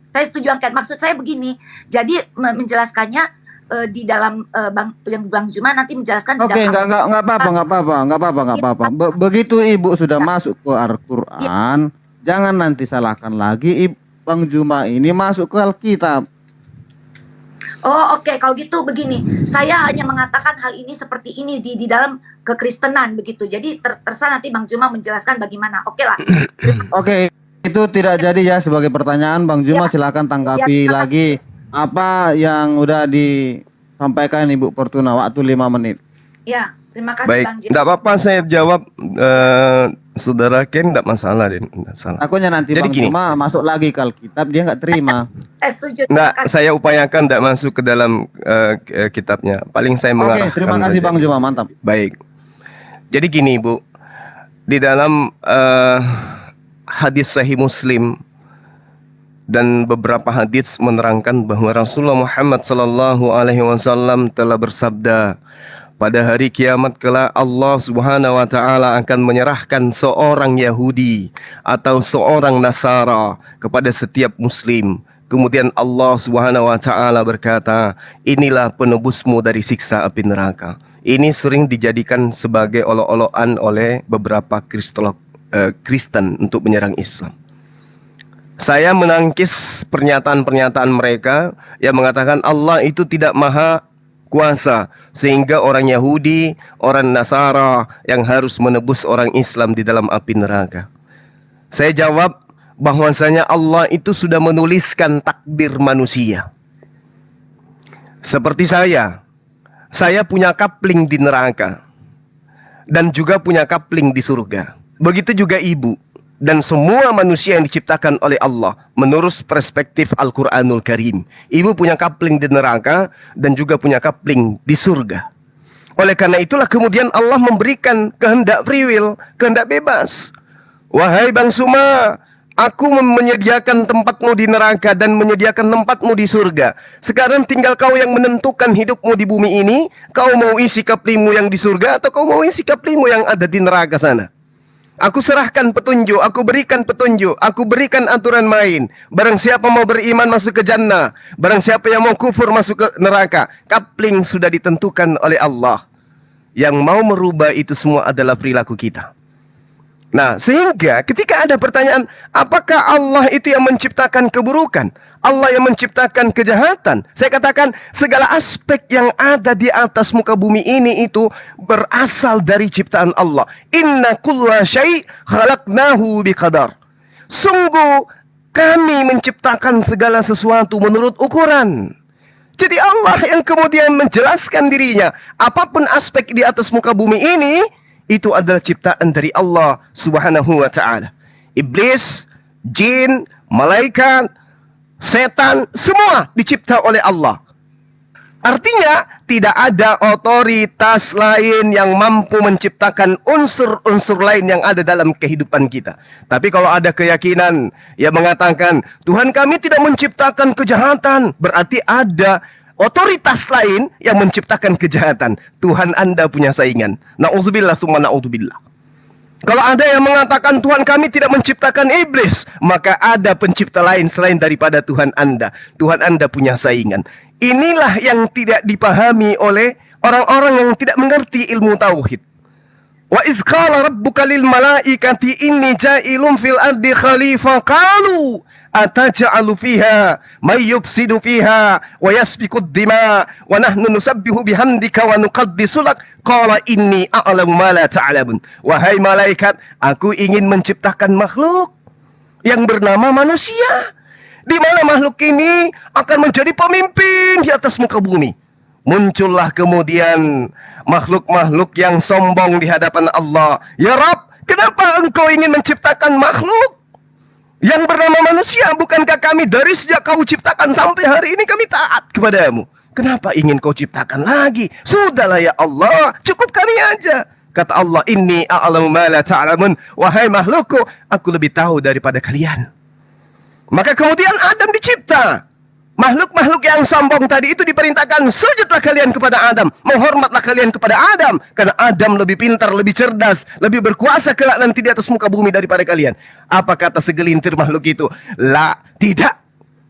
Saya setuju angkat, maksud saya begini, jadi menjelaskannya di dalam Bang Zuma nanti menjelaskan. Oke, nggak apa-apa. Begitu Ibu sudah masuk ke Al-Qur'an, jangan nanti salahkan lagi Bang Zuma ini masuk ke Alkitab. Oh oke, kalau gitu begini, saya hanya mengatakan hal ini seperti ini di dalam kekristenan begitu. Jadi terserah nanti Bang Zuma menjelaskan bagaimana. Oke lah. Oke, itu tidak jadi ya sebagai pertanyaan. Bang Zuma silakan tanggapi lagi apa yang udah disampaikan Ibu Fortuna, waktu 5 menit. Ya, terima kasih Baik, Bang Zuma. tidak apa-apa saya jawab Saudara Ken enggak masalah, Den. Enggak salah. Akunya nanti Jadi Bang gini. Juma masuk lagi ke Alkitab, dia nggak terima. Setuju. Enggak, saya upayakan enggak masuk ke dalam kitabnya. Paling saya Oke, mengarahkan terima kasih saja. Bang Juma, mantap. Baik. Jadi gini, Bu. Di dalam hadis Sahih Muslim dan beberapa hadis menerangkan bahwa Rasulullah Muhammad sallallahu alaihi wasallam telah bersabda, pada hari kiamat kelak Allah Subhanahu wa taala akan menyerahkan seorang Yahudi atau seorang Nasara kepada setiap muslim. Kemudian Allah Subhanahu wa taala berkata, "Inilah penebusmu dari siksa api neraka." Ini sering dijadikan sebagai olok-olokan oleh beberapa Kristen untuk menyerang Islam. Saya menangkis pernyataan-pernyataan mereka yang mengatakan Allah itu tidak maha kuasa sehingga orang Yahudi, orang Nasara yang harus menebus orang Islam di dalam api neraka. Saya jawab bahwasanya Allah itu sudah menuliskan takdir manusia. Seperti saya punya kapling di neraka dan juga punya kapling di surga. Begitu juga ibu dan semua manusia yang diciptakan oleh Allah menurut perspektif Al-Quranul Karim. Ibu punya kapling di neraka dan juga punya kapling di surga. Oleh karena itulah kemudian Allah memberikan kehendak free will, kehendak bebas. Wahai Bang Suma, aku menyediakan tempatmu di neraka dan menyediakan tempatmu di surga. Sekarang tinggal kau yang menentukan hidupmu di bumi ini. Kau mau isi kaplingmu yang di surga atau kau mau isi kaplingmu yang ada di neraka sana. Aku serahkan petunjuk, aku berikan petunjuk, aku berikan aturan main. Barang siapa mau beriman masuk ke jannah, barang siapa yang mau kufur masuk ke neraka. Kapling sudah ditentukan oleh Allah. Yang mau merubah itu semua adalah perilaku kita. Nah, sehingga ketika ada pertanyaan, apakah Allah itu yang menciptakan keburukan? Allah yang menciptakan kejahatan? Saya katakan, segala aspek yang ada di atas muka bumi ini itu berasal dari ciptaan Allah. Inna kulla syai' khalaqnahu biqadar. Sungguh kami menciptakan segala sesuatu menurut ukuran. Jadi Allah yang kemudian menjelaskan dirinya, apapun aspek di atas muka bumi ini, itu adalah ciptaan dari Allah Subhanahu wa ta'ala. Iblis, jin, malaikat, setan, semua dicipta oleh Allah. Artinya tidak ada otoritas lain yang mampu menciptakan unsur-unsur lain yang ada dalam kehidupan kita. Tapi kalau ada keyakinan yang mengatakan Tuhan kami tidak menciptakan kejahatan, berarti ada otoritas lain yang menciptakan kejahatan. Tuhan Anda punya saingan. Na'udzubillah tsumma na'udzubillah. Kalau ada yang mengatakan Tuhan kami tidak menciptakan iblis, maka ada pencipta lain selain daripada Tuhan Anda. Tuhan Anda punya saingan. Inilah yang tidak dipahami oleh orang-orang yang tidak mengerti ilmu tauhid. Wa iz qala rabbuka lil malaikati inni ja'ilun fil ardi khalifah qalu ataj'alu fiha may yufsidu fiha wa yasfiku ad-dima wa nahnu nusabbihu bihamdika wa nuqaddisu lak qala inni a'lamu ma la ta'lamun. Wahai malaikat, aku ingin menciptakan makhluk yang bernama manusia, di mana makhluk ini akan menjadi pemimpin di atas muka bumi. Muncullah kemudian makhluk-makhluk yang sombong di hadapan Allah. Ya Rabb, kenapa engkau ingin menciptakan makhluk yang bernama manusia? Bukankah kami dari sejak kau ciptakan sampai hari ini kami taat kepadamu? Kenapa ingin kau ciptakan lagi? Sudahlah ya Allah, cukup kami aja. Kata Allah, inni a'lamu ma la ta'lamun. Wahai makhlukku, aku lebih tahu daripada kalian. Maka kemudian Adam dicipta. Makhluk-makhluk yang sombong tadi itu diperintahkan, sujudlah kalian kepada Adam, menghormatlah kalian kepada Adam, karena Adam lebih pintar, lebih cerdas, lebih berkuasa kelak nanti di atas muka bumi daripada kalian. Apa kata segelintir makhluk itu? La, tidak.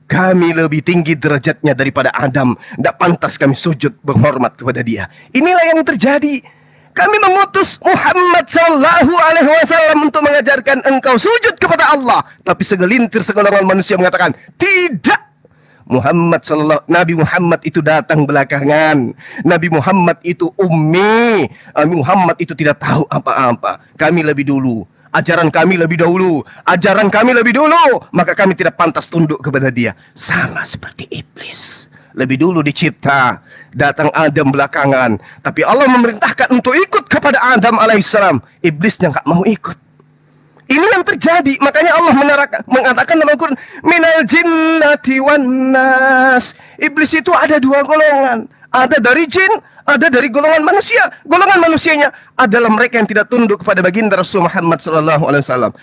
Kami lebih tinggi derajatnya daripada Adam. Tidak pantas kami sujud menghormat kepada dia. Inilah yang terjadi. Kami mengutus Muhammad sallallahu alaihi wasallam untuk mengajarkan engkau sujud kepada Allah. Tapi segelintir segolongan manusia mengatakan, tidak. Nabi Muhammad itu datang belakangan. Nabi Muhammad itu ummi. Nabi Muhammad itu tidak tahu apa-apa. Kami lebih dulu. Ajaran kami lebih dahulu. Ajaran kami lebih dulu. Maka kami tidak pantas tunduk kepada dia. Sama seperti iblis. Lebih dulu dicipta. Datang Adam belakangan. Tapi Allah memerintahkan untuk ikut kepada Adam alaihissalam. Iblisnya nggak mau ikut. yang terjadi. Makanya Allah mengatakan dalam Al-Quran, minal jinnati wan nas. Iblis itu ada dua golongan. Ada dari jin, ada dari golongan manusia. Golongan manusianya adalah mereka yang tidak tunduk kepada baginda Rasul Muhammad SAW.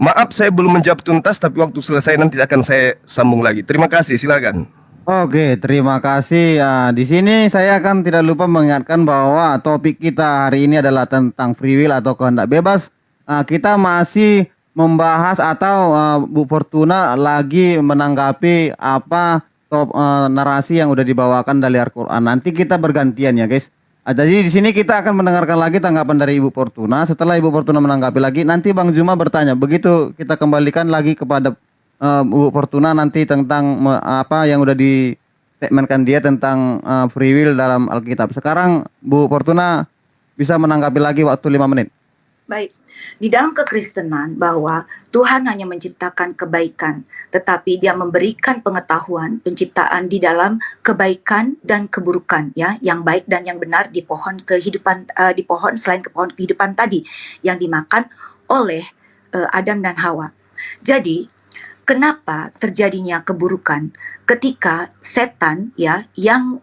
Maaf saya belum menjawab tuntas, tapi waktu selesai nanti akan saya sambung lagi. Terima kasih, silakan. Oke, terima kasih. Di sini saya akan tidak lupa mengingatkan bahwa topik kita hari ini adalah tentang free will atau kehendak bebas. Kita masih membahas atau Bu Fortuna lagi menanggapi apa narasi yang udah dibawakan dari Al-Quran. Nanti kita bergantian ya guys. Jadi di sini kita akan mendengarkan lagi tanggapan dari Ibu Fortuna. Setelah Ibu Fortuna menanggapi lagi, nanti Bang Juma bertanya. Begitu kita kembalikan lagi kepada Bu Fortuna nanti tentang apa yang udah di statementkan dia tentang free will dalam Alkitab. Sekarang Bu Fortuna bisa menanggapi lagi waktu 5 menit. Baik, di dalam kekristenan bahwa Tuhan hanya menciptakan kebaikan, tetapi Dia memberikan pengetahuan penciptaan di dalam kebaikan dan keburukan, ya, yang baik dan yang benar di pohon kehidupan, di pohon selain ke pohon kehidupan tadi yang dimakan oleh Adam dan Hawa. Jadi, kenapa terjadinya keburukan ketika setan, ya, yang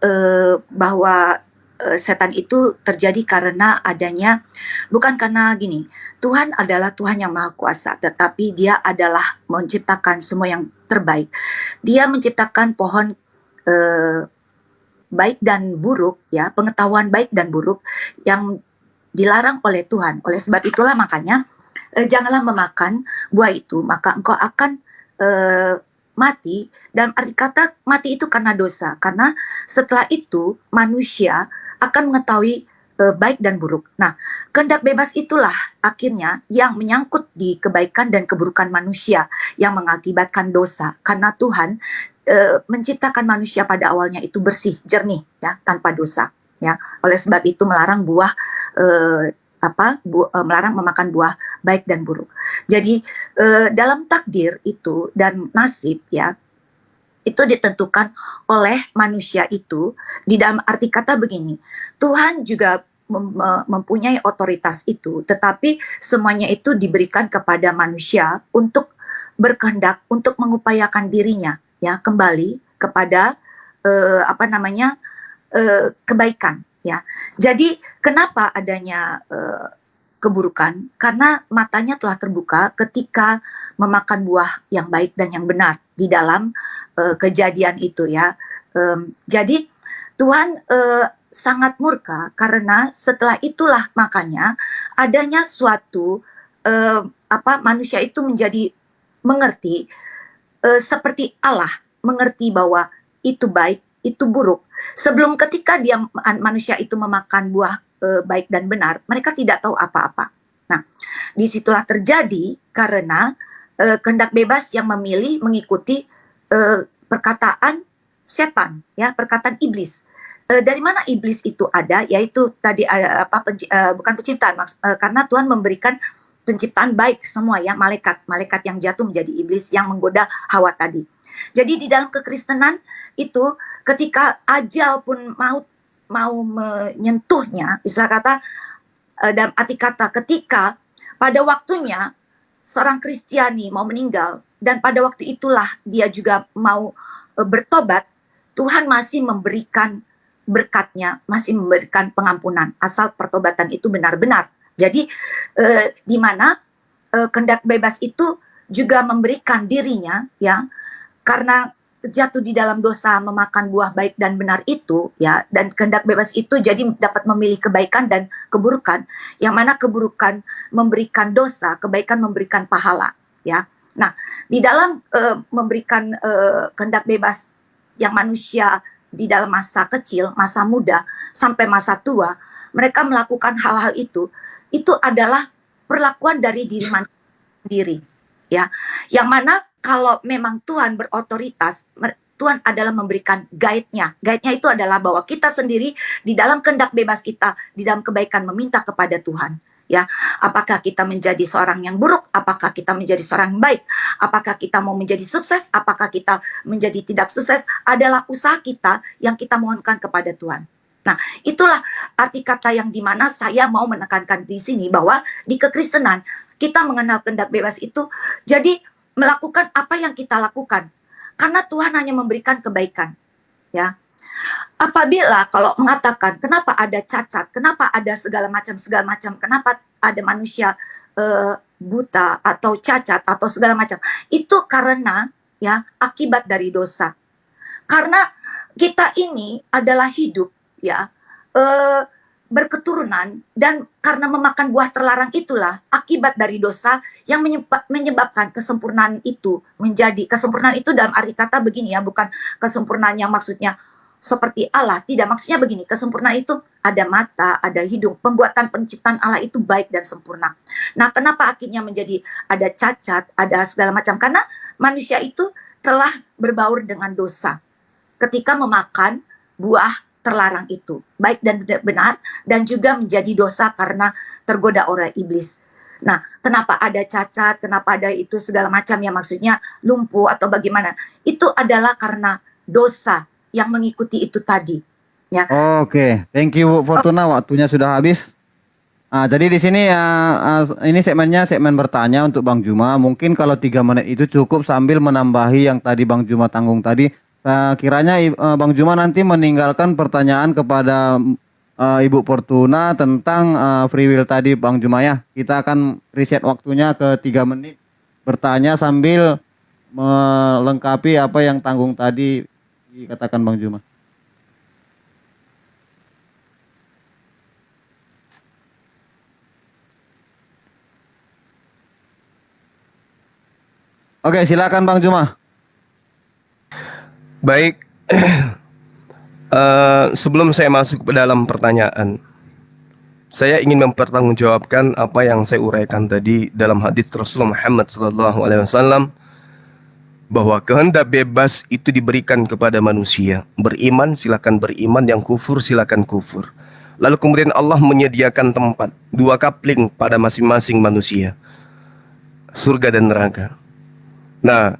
bahwa setan itu terjadi karena adanya, bukan karena gini, Tuhan adalah Tuhan yang maha kuasa, tetapi Dia adalah menciptakan semua yang terbaik. Dia menciptakan pohon baik dan buruk, ya, pengetahuan baik dan buruk yang dilarang oleh Tuhan. Oleh sebab itulah makanya janganlah memakan buah itu, maka engkau akan mati. Dan arti kata mati itu karena dosa, karena setelah itu manusia akan mengetahui baik dan buruk. Nah, kehendak bebas itulah akhirnya yang menyangkut di kebaikan dan keburukan manusia yang mengakibatkan dosa, karena Tuhan menciptakan manusia pada awalnya itu bersih, jernih, ya, tanpa dosa, ya. Oleh sebab itu melarang buah melarang memakan buah baik dan buruk. Jadi dalam takdir itu dan nasib, ya, itu ditentukan oleh manusia itu. Di dalam arti kata begini, Tuhan juga mempunyai otoritas itu, tetapi semuanya itu diberikan kepada manusia untuk berkehendak, untuk mengupayakan dirinya, ya, kembali kepada kebaikan, ya. Jadi kenapa adanya keburukan? Karena matanya telah terbuka ketika memakan buah yang baik dan yang benar di dalam kejadian itu, ya. Jadi Tuhan sangat murka karena setelah itulah makanya adanya suatu manusia itu menjadi mengerti seperti Allah, mengerti bahwa itu baik, itu buruk. Sebelum ketika manusia itu memakan buah baik dan benar, mereka tidak tahu apa-apa. Nah, disitulah terjadi karena kehendak bebas yang memilih mengikuti perkataan setan, ya, perkataan iblis. Dari mana iblis itu ada? Yaitu tadi bukan penciptaan, karena Tuhan memberikan penciptaan baik semua, ya, malaikat yang jatuh menjadi iblis yang menggoda Hawa tadi. Jadi di dalam kekristenan itu ketika ajal pun mau menyentuhnya, istilah kata dalam arti kata ketika pada waktunya seorang Kristiani mau meninggal dan pada waktu itulah dia juga mau bertobat, Tuhan masih memberikan berkatnya, masih memberikan pengampunan asal pertobatan itu benar-benar. Jadi di mana kehendak bebas itu juga memberikan dirinya, ya, karena jatuh di dalam dosa memakan buah baik dan benar itu, ya, dan kehendak bebas itu jadi dapat memilih kebaikan dan keburukan, yang mana keburukan memberikan dosa, kebaikan memberikan pahala, ya. Nah, di dalam memberikan kehendak bebas yang manusia di dalam masa kecil, masa muda sampai masa tua, mereka melakukan hal-hal itu adalah perlakuan dari diri manusia sendiri, ya, yang mana kalau memang Tuhan berotoritas, Tuhan adalah memberikan guide-nya. Guide-nya itu adalah bahwa kita sendiri di dalam kehendak bebas kita, di dalam kebaikan meminta kepada Tuhan. Ya, apakah kita menjadi seorang yang buruk? Apakah kita menjadi seorang yang baik? Apakah kita mau menjadi sukses? Apakah kita menjadi tidak sukses? Adalah usaha kita yang kita mohonkan kepada Tuhan. Nah, itulah arti kata yang dimana saya mau menekankan di sini bahwa di kekristenan kita mengenal kehendak bebas itu jadi melakukan apa yang kita lakukan. Karena Tuhan hanya memberikan kebaikan. Ya. Apabila kalau mengatakan kenapa ada cacat, kenapa ada segala macam, kenapa ada manusia buta atau cacat atau segala macam, itu karena ya akibat dari dosa. Karena kita ini adalah hidup ya berketurunan, dan karena memakan buah terlarang itulah akibat dari dosa yang menyebabkan kesempurnaan itu menjadi kesempurnaan itu dalam arti kata begini ya, bukan kesempurnaan yang maksudnya seperti Allah, tidak, maksudnya begini, kesempurnaan itu ada mata, ada hidung, pembuatan penciptaan Allah itu baik dan sempurna. Nah, kenapa akhirnya menjadi ada cacat, ada segala macam? Karena manusia itu telah berbaur dengan dosa ketika memakan buah terlarang itu, baik dan benar, dan juga menjadi dosa karena tergoda oleh iblis. Nah, kenapa ada cacat, kenapa ada itu segala macam yang maksudnya lumpuh atau bagaimana? Itu adalah karena dosa yang mengikuti itu tadi. Ya. Oke, thank you Bu Fortuna, waktunya sudah habis. Jadi di sini ini segmen bertanya untuk Bang Juma. Mungkin kalau 3 menit itu cukup sambil menambahi yang tadi Bang Juma tanggung tadi. Kiranya Bang Juma nanti meninggalkan pertanyaan kepada Ibu Fortuna tentang free will tadi Bang Juma ya. Kita akan reset waktunya ke 3 menit bertanya sambil melengkapi apa yang tanggung tadi dikatakan Bang Juma. Oke, silakan Bang Juma. Baik, sebelum saya masuk ke dalam pertanyaan, saya ingin mempertanggungjawabkan apa yang saya uraikan tadi dalam hadis Rasulullah Muhammad SAW, bahwa kehendak bebas itu diberikan kepada manusia. Beriman silakan beriman, yang kufur silakan kufur. Lalu kemudian Allah menyediakan tempat 2 kapling pada masing-masing manusia, surga dan neraka. Nah,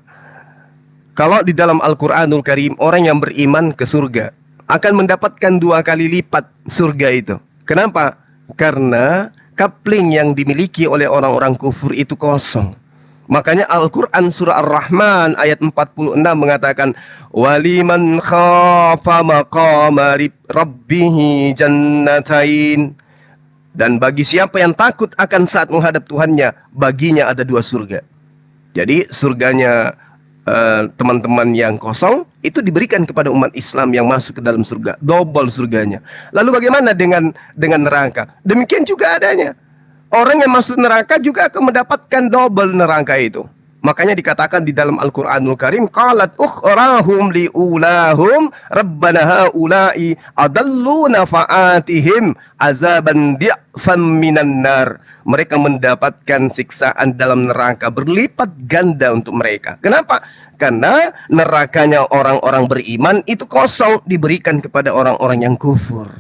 kalau di dalam Al-Quranul Karim, orang yang beriman ke surga akan mendapatkan 2 kali lipat surga itu. Kenapa? Karena kapling yang dimiliki oleh orang-orang kufur itu kosong. Makanya Al-Quran surah Ar-Rahman ayat 46 mengatakan, waliman khafa maqama rabbihi jannatain. Dan bagi siapa yang takut akan saat menghadap Tuhannya, baginya ada 2 surga. Jadi surganya teman-teman yang kosong itu diberikan kepada umat Islam yang masuk ke dalam surga, double surganya. Lalu bagaimana dengan neraka? Demikian juga adanya. Orang yang masuk neraka juga akan mendapatkan double neraka itu. Makanya dikatakan di dalam Al-Quranul Karim, qalat ukhrahum liulahum rabbana haula'i adalluna fa'atihim azaban di'fan minan nar. Mereka mendapatkan siksaan dalam neraka berlipat ganda untuk mereka. Kenapa? Karena nerakanya orang-orang beriman itu kosong, diberikan kepada orang-orang yang kufur.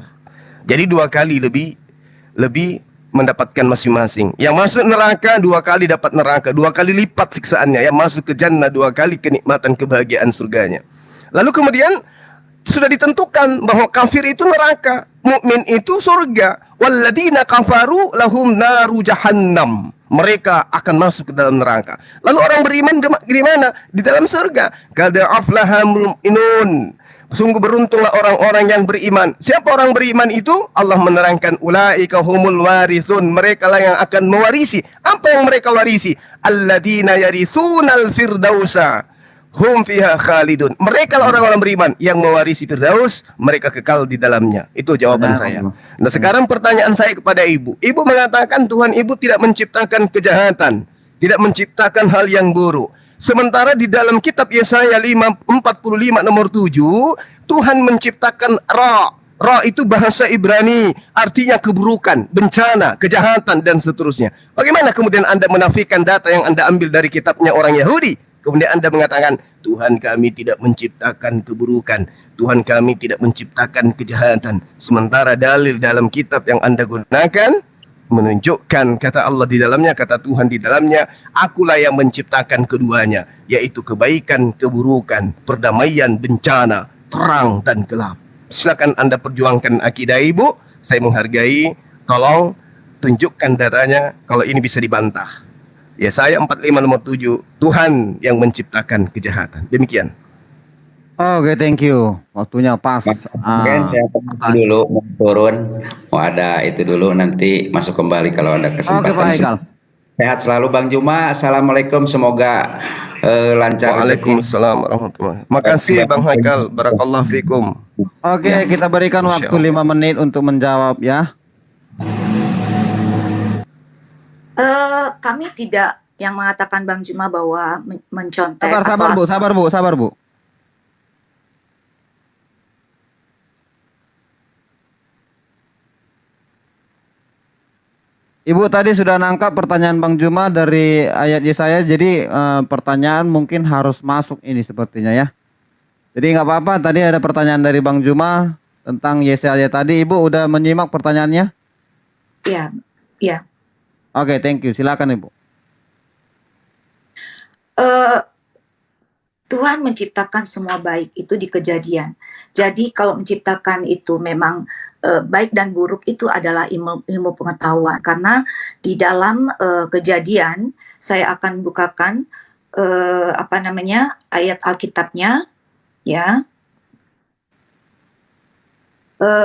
Jadi 2 kali lebih mendapatkan masing-masing. Yang masuk neraka 2 kali dapat neraka, 2 kali lipat siksaannya. Yang masuk ke jannah 2 kali kenikmatan kebahagiaan surganya. Lalu kemudian sudah ditentukan bahwa kafir itu neraka, mukmin itu surga. Walladzina kafaru lahum naru jahannam. Mereka akan masuk ke dalam neraka. Lalu orang beriman di mana? Di dalam surga. Qad aflahal mu'minun. Sungguh beruntunglah orang-orang yang beriman. Siapa orang beriman itu? Allah menerangkan, ulaika humul warithun. Mereka lah yang akan mewarisi. Apa yang mereka warisi? Alladzina yarithunal firdausa hum fiha khalidun. Mereka lah orang-orang beriman yang mewarisi firdaus, mereka kekal di dalamnya. Itu jawaban saya. Nah, sekarang pertanyaan saya kepada Ibu. Ibu mengatakan Tuhan Ibu tidak menciptakan kejahatan, tidak menciptakan hal yang buruk. Sementara di dalam kitab Yesaya 45 nomor 7, Tuhan menciptakan Ra. Ra itu bahasa Ibrani, artinya keburukan, bencana, kejahatan, dan seterusnya. Bagaimana kemudian Anda menafikan data yang Anda ambil dari kitabnya orang Yahudi? Kemudian Anda mengatakan, Tuhan kami tidak menciptakan keburukan, Tuhan kami tidak menciptakan kejahatan. Sementara dalil dalam kitab yang Anda gunakan menunjukkan kata Allah di dalamnya, kata Tuhan di dalamnya, akulah yang menciptakan keduanya, yaitu kebaikan, keburukan, perdamaian, bencana, terang dan gelap. Silakan Anda perjuangkan akidah Ibu, saya menghargai. Tolong tunjukkan datanya kalau ini bisa dibantah. Yesaya 45 nomor 7, Tuhan yang menciptakan kejahatan. Demikian. Oke, thank you. Waktunya pas. Mungkin saya permisi dulu mau turun, mau ada itu dulu, nanti masuk kembali kalau ada Oke, kesempatan. Pak Haikal. Sehat selalu Bang Juma. Assalamualaikum, semoga lancar rezeki. Waalaikumsalam warahmatullahi. Makasih Bang Haikal, barakallahu fikum. Oke, kita berikan Masya waktu 5 menit untuk menjawab ya. Kami tidak yang mengatakan Bang Juma bahwa mencontek Sabar atau Bu, sabar Bu. Ibu tadi sudah nangkap pertanyaan Bang Juma dari ayat Yesaya, jadi pertanyaan mungkin harus masuk ini sepertinya ya. Jadi nggak apa-apa, tadi ada pertanyaan dari Bang Juma tentang Yesaya tadi. Ibu udah menyimak pertanyaannya? ya, ya. Oke, thank you. Silakan Ibu. Eh, Tuhan menciptakan semua baik itu di Kejadian. Jadi kalau menciptakan itu memang baik dan buruk itu adalah ilmu pengetahuan. Karena di dalam Kejadian saya akan bukakan ayat Alkitabnya ya,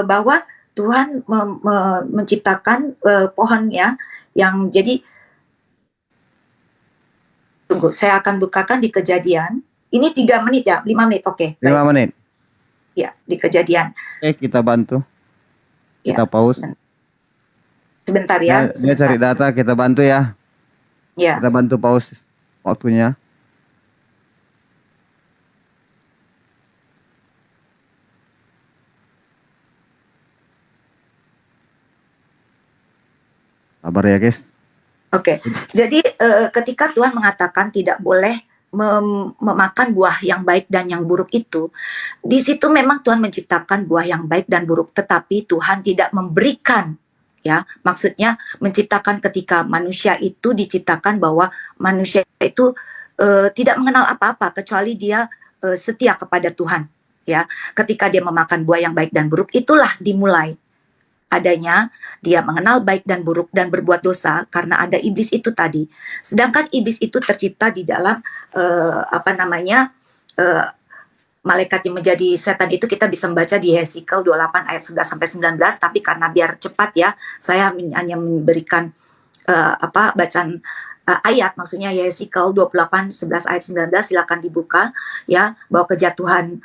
bahwa Tuhan menciptakan pohon ya, yang jadi tunggu, saya akan bukakan di Kejadian. Ini 3 menit ya, 5 menit, oke. 5 menit. Ya, di Kejadian. Oke, kita bantu. Ya, Kita pause. sebentar ya. Dia cari data, kita bantu ya. Ya, Kita bantu pause waktunya. Sabar ya guys. oke. Jadi ketika Tuhan mengatakan tidak boleh memakan buah yang baik dan yang buruk itu, di situ memang Tuhan menciptakan buah yang baik dan buruk, tetapi Tuhan tidak memberikan, ya, maksudnya menciptakan ketika manusia itu diciptakan bahwa manusia itu tidak mengenal apa-apa kecuali dia setia kepada Tuhan, ya. Ketika dia memakan buah yang baik dan buruk, itulah dimulai adanya dia mengenal baik dan buruk dan berbuat dosa karena ada iblis itu tadi. Sedangkan iblis itu tercipta di dalam malaikat yang menjadi setan itu kita bisa membaca di Hesekiel 28 ayat 11 sampai 19, tapi karena biar cepat ya, saya hanya memberikan bacaan ayat, maksudnya Hesekiel 28 11 ayat 19, silakan dibuka ya, bahwa kejatuhan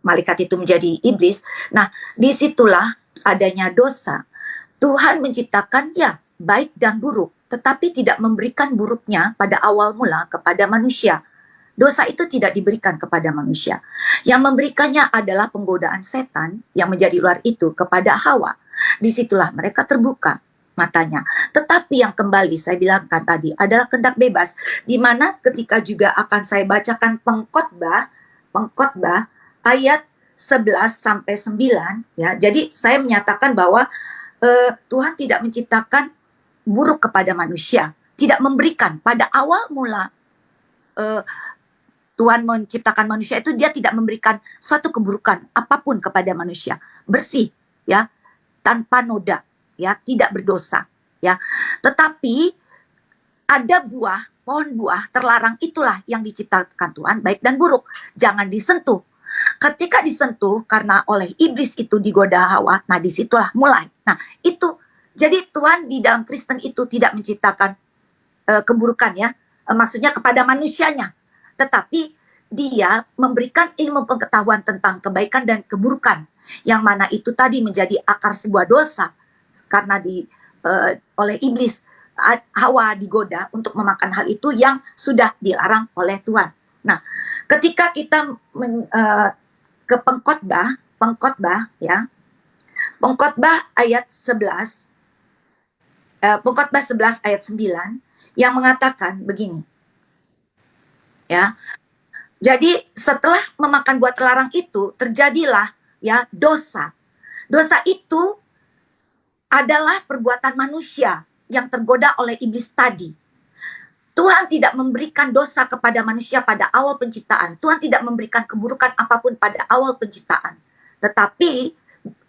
malaikat itu menjadi iblis. Nah, disitulah adanya dosa. Tuhan menciptakan ya baik dan buruk, tetapi tidak memberikan buruknya pada awal mula kepada manusia. Dosa itu tidak diberikan kepada manusia. Yang memberikannya adalah penggodaan setan yang menjadi ular itu kepada Hawa. Disitulah mereka terbuka matanya. Tetapi yang kembali saya bilangkan tadi adalah kehendak bebas, di mana ketika juga akan saya bacakan pengkhotbah ayat 11 sampai 9 ya. Jadi saya menyatakan bahwa Tuhan tidak menciptakan buruk kepada manusia, tidak memberikan pada awal mula. Tuhan menciptakan manusia itu dia tidak memberikan suatu keburukan apapun kepada manusia, bersih ya, tanpa noda ya, tidak berdosa ya. Tetapi ada pohon buah terlarang itulah yang diciptakan Tuhan baik dan buruk, jangan disentuh. Ketika disentuh karena oleh iblis itu digoda Hawa, nah disitulah mulai. Nah itu, jadi Tuhan di dalam Kristen itu tidak menciptakan keburukan ya, maksudnya kepada manusianya, tetapi dia memberikan ilmu pengetahuan tentang kebaikan dan keburukan, yang mana itu tadi menjadi akar sebuah dosa karena oleh iblis Hawa digoda untuk memakan hal itu yang sudah dilarang oleh Tuhan. Nah, ketika kita ke pengkhotbah ya, pengkhotbah ayat 11, pengkhotbah 11 ayat 9 yang mengatakan begini ya. Jadi setelah memakan buah terlarang itu terjadilah ya dosa. Dosa itu adalah perbuatan manusia yang tergoda oleh iblis tadi. Tuhan tidak memberikan dosa kepada manusia pada awal penciptaan. Tuhan tidak memberikan keburukan apapun pada awal penciptaan. Tetapi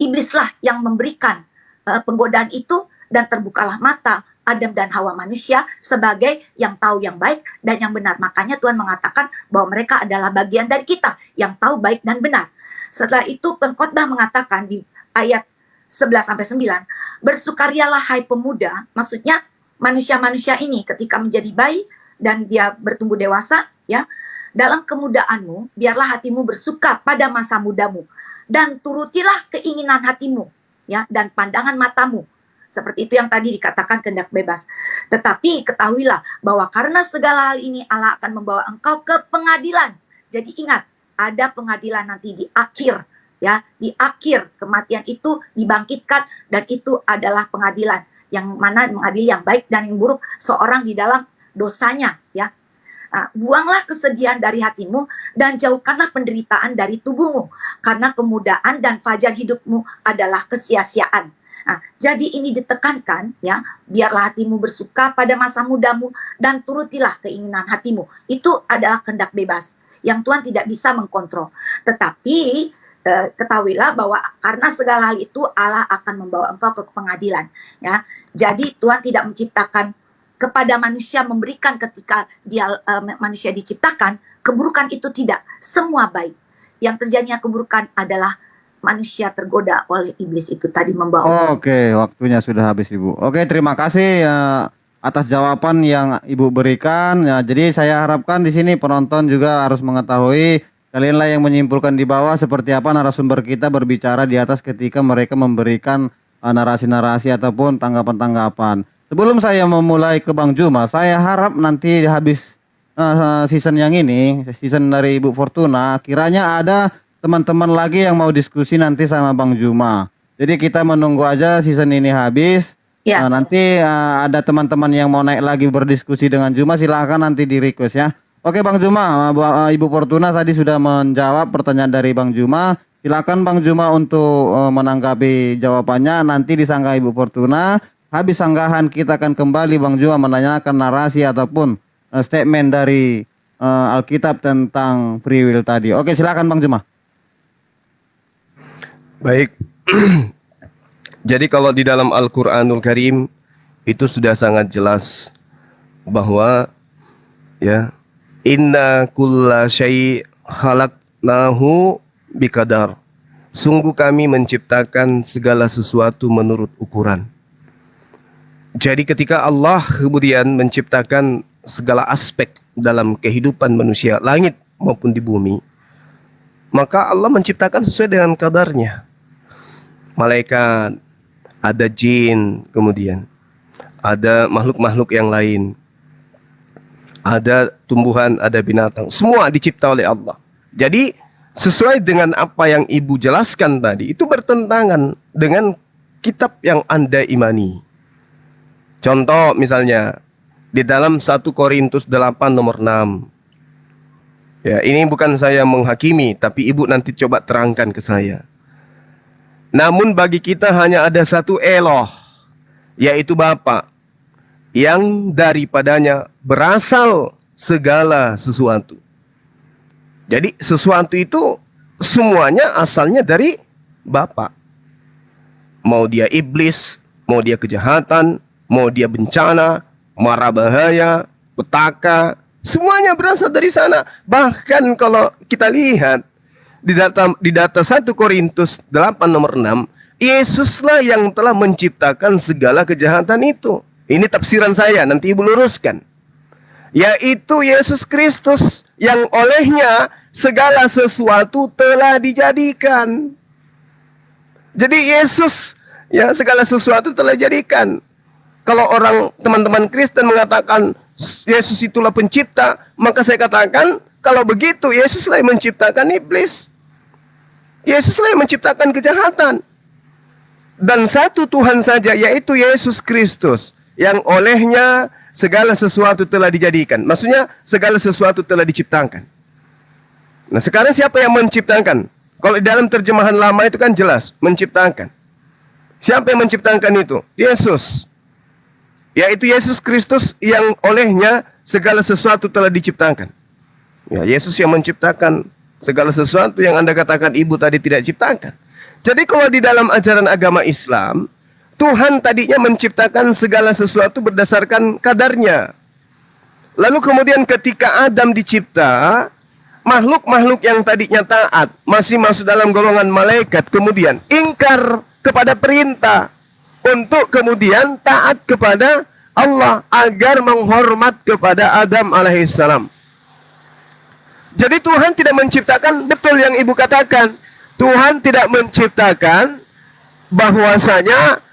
iblislah yang memberikan penggodaan itu, dan terbukalah mata Adam dan Hawa manusia sebagai yang tahu yang baik dan yang benar. Makanya Tuhan mengatakan bahwa mereka adalah bagian dari kita yang tahu baik dan benar. Setelah itu pengkhotbah mengatakan di ayat 11-9, bersukarialah hai pemuda, maksudnya manusia-manusia ini ketika menjadi bayi dan dia bertumbuh dewasa, ya, dalam kemudaanmu biarlah hatimu bersuka pada masa mudamu dan turutilah keinginan hatimu, ya, dan pandangan matamu. Seperti itu yang tadi dikatakan kehendak bebas. Tetapi ketahuilah bahwa karena segala hal ini Allah akan membawa engkau ke pengadilan. Jadi ingat, ada pengadilan nanti di akhir, ya, di akhir kematian itu dibangkitkan dan itu adalah pengadilan yang mana mengadili yang baik dan yang buruk seorang di dalam dosanya, ya. Nah, buanglah kesedihan dari hatimu dan jauhkanlah penderitaan dari tubuhmu karena kemudahan dan fajar hidupmu adalah kesia-siaan. Nah, jadi ini ditekankan, ya, biarlah hatimu bersuka pada masa mudamu dan turutilah keinginan hatimu. Itu adalah kehendak bebas yang Tuhan tidak bisa mengkontrol. Tetapi ketahuilah bahwa karena segala hal itu Allah akan membawa engkau ke pengadilan, ya. Jadi Tuhan tidak menciptakan kepada manusia memberikan ketika dia manusia diciptakan keburukan, itu tidak. Semua baik. Yang terjadinya keburukan adalah manusia tergoda oleh iblis itu tadi membawa. Oke, waktunya sudah habis Ibu. Oke, terima kasih atas jawaban yang Ibu berikan. Ya, jadi saya harapkan di sini penonton juga harus mengetahui, kalianlah yang menyimpulkan di bawah seperti apa narasumber kita berbicara di atas ketika mereka memberikan narasi-narasi ataupun tanggapan-tanggapan. Sebelum saya memulai ke Bang Juma, saya harap nanti habis season yang ini, season dari Ibu Fortuna, kiranya ada teman-teman lagi yang mau diskusi nanti sama Bang Juma. Jadi kita menunggu aja season ini habis. Ya. Nanti ada teman-teman yang mau naik lagi berdiskusi dengan Juma, silahkan nanti di request ya. Oke Bang Juma, Ibu Fortuna tadi sudah menjawab pertanyaan dari Bang Juma. Silakan Bang Juma untuk menanggapi jawabannya. Nanti disangka Ibu Fortuna. Habis sanggahan kita akan kembali Bang Juma menanyakan narasi ataupun statement dari Alkitab tentang free will tadi. Oke, silakan Bang Juma. Baik. Jadi kalau di dalam Al-Qur'anul Karim itu sudah sangat jelas bahwa ya, inna kulla syai' khalaqnahu biqadar. Sungguh kami menciptakan segala sesuatu menurut ukuran. Jadi ketika Allah kemudian menciptakan segala aspek dalam kehidupan manusia, langit maupun di bumi, maka Allah menciptakan sesuai dengan kadarnya. Malaikat, ada jin, kemudian ada makhluk-makhluk yang lain, ada tumbuhan, ada binatang, semua dicipta oleh Allah. Jadi sesuai dengan apa yang Ibu jelaskan tadi, itu bertentangan dengan kitab yang Anda imani. Contoh misalnya di dalam 1 Korintus 8 nomor 6. Ya, ini bukan saya menghakimi, tapi Ibu nanti coba terangkan ke saya. Namun bagi kita hanya ada satu Eloh, yaitu Bapa, yang daripadanya berasal segala sesuatu. Jadi sesuatu itu semuanya asalnya dari Bapa. Mau dia iblis, mau dia kejahatan, mau dia bencana, mara bahaya, petaka, semuanya berasal dari sana. Bahkan kalau kita lihat di data 1 Korintus 8 nomor 6, Yesuslah yang telah menciptakan segala kejahatan itu. Ini tafsiran saya, nanti Ibu luruskan. Yaitu Yesus Kristus yang olehnya segala sesuatu telah dijadikan. Jadi Yesus, ya, segala sesuatu telah dijadikan. Kalau orang teman-teman Kristen mengatakan Yesus itulah pencipta, maka saya katakan kalau begitu Yesuslah yang menciptakan iblis. Yesuslah yang menciptakan kejahatan. Dan satu Tuhan saja, yaitu Yesus Kristus, yang olehnya segala sesuatu telah dijadikan. Maksudnya segala sesuatu telah diciptakan. Nah, sekarang siapa yang menciptakan? Kalau di dalam terjemahan lama itu kan jelas menciptakan. Siapa yang menciptakan itu? Yesus. Yaitu Yesus Kristus yang olehnya segala sesuatu telah diciptakan. Ya, Yesus yang menciptakan segala sesuatu yang Anda katakan Ibu tadi tidak ciptakan. Jadi kalau di dalam ajaran agama Islam, Tuhan tadinya menciptakan segala sesuatu berdasarkan kadarnya. Lalu kemudian ketika Adam dicipta, makhluk-makhluk yang tadinya taat masih masuk dalam golongan malaikat, kemudian ingkar kepada perintah untuk kemudian taat kepada Allah agar menghormat kepada Adam alaihissalam. Jadi Tuhan tidak menciptakan, betul yang ibu katakan, Tuhan tidak menciptakan bahwasanya